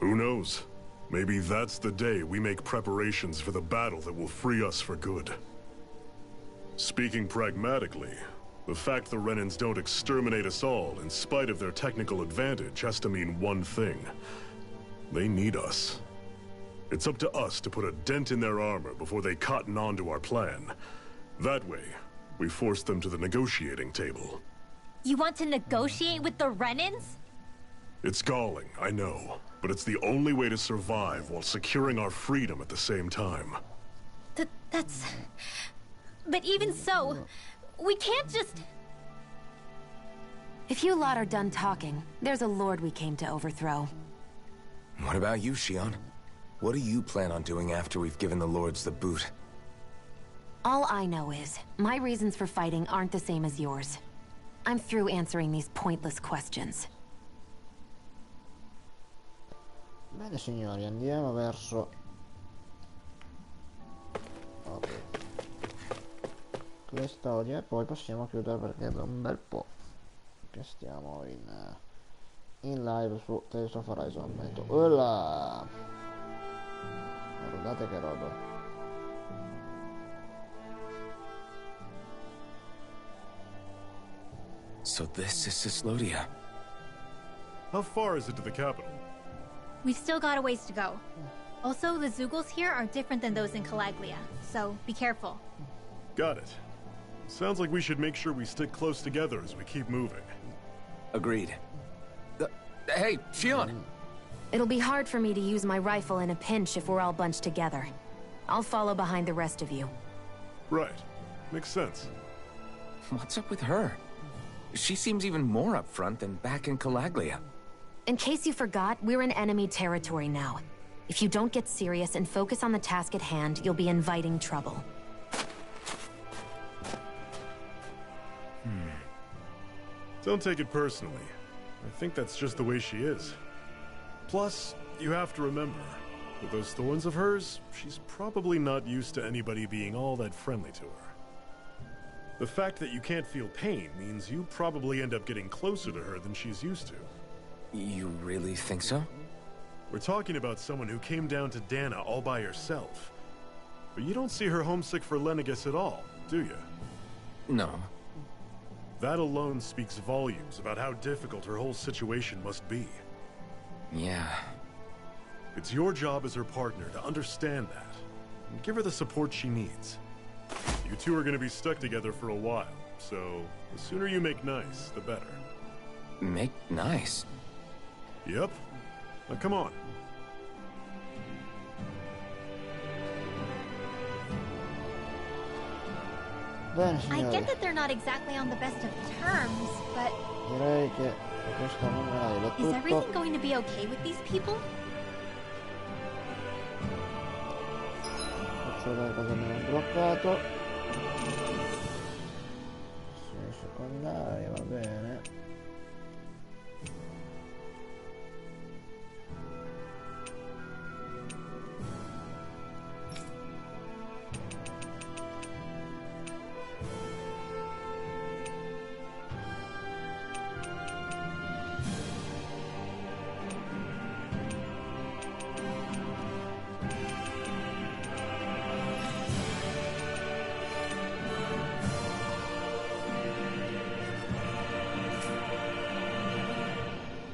Who knows? Maybe that's the day we make preparations for the battle that will free us for good. Speaking pragmatically, the fact the Renans don't exterminate us all in spite of their technical advantage has to mean one thing. They need us. It's up to us to put a dent in their armor before they cotton on to our plan. That way, we force them to the negotiating table. You want to negotiate with the Renans? It's galling, I know, but it's the only way to survive while securing our freedom at the same time. That's... But even so, we can't just... If you lot are done talking, there's a lord we came to overthrow. What about you, Shionne? What do you plan on doing after we've given the lords the boot? All I know is, my reasons for fighting aren't the same as yours. I'm through answering these pointless questions. Bene signori, andiamo verso... Ok. Quest'odio e poi possiamo chiudere perché è da un bel po' che stiamo in live su Tales of Horizon. Metto là! Guardate che roba. So this is Sislodia. How far is it to the capital? We've still got a ways to go. Also, the Zeugles here are different than those in Calaglia, so be careful. Got it. Sounds like we should make sure we stick close together as we keep moving. Agreed. Hey, Shionne! It'll be hard for me to use my rifle in a pinch if we're all bunched together. I'll follow behind the rest of you. Right. Makes sense. What's up with her? She seems even more upfront than back in Calaglia. In case you forgot, we're in enemy territory now. If you don't get serious and focus on the task at hand, you'll be inviting trouble. Don't take it personally. I think that's just the way she is. Plus, you have to remember, with those thorns of hers, she's probably not used to anybody being all that friendly to her. The fact that you can't feel pain means you probably end up getting closer to her than she's used to. You really think so? We're talking about someone who came down to Dana all by herself. But you don't see her homesick for Lenegis at all, do you? No. That alone speaks volumes about how difficult her whole situation must be. Yeah. It's your job as her partner to understand that, and give her the support she needs. You two are going to be stuck together for a while, so the sooner you make nice, the better. Make nice? Yep. Now come on. Bene I signori, get that they're not exactly on the best of terms, but direi che questo non è is tutto. everything going to be okay with these people? Faccio vedere cosa abbiamo sbloccato. Missioni secondarie, va bene.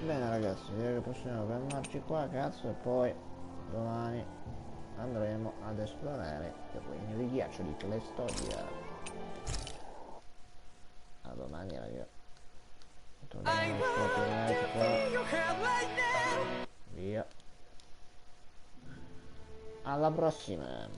Bene ragazzi, direi che possiamo fermarci qua, cazzo, e poi domani andremo ad esplorare il regno di ghiaccio di Clestodia. A domani ragazzi. Torniamo a copyright qua. Via. Alla prossima.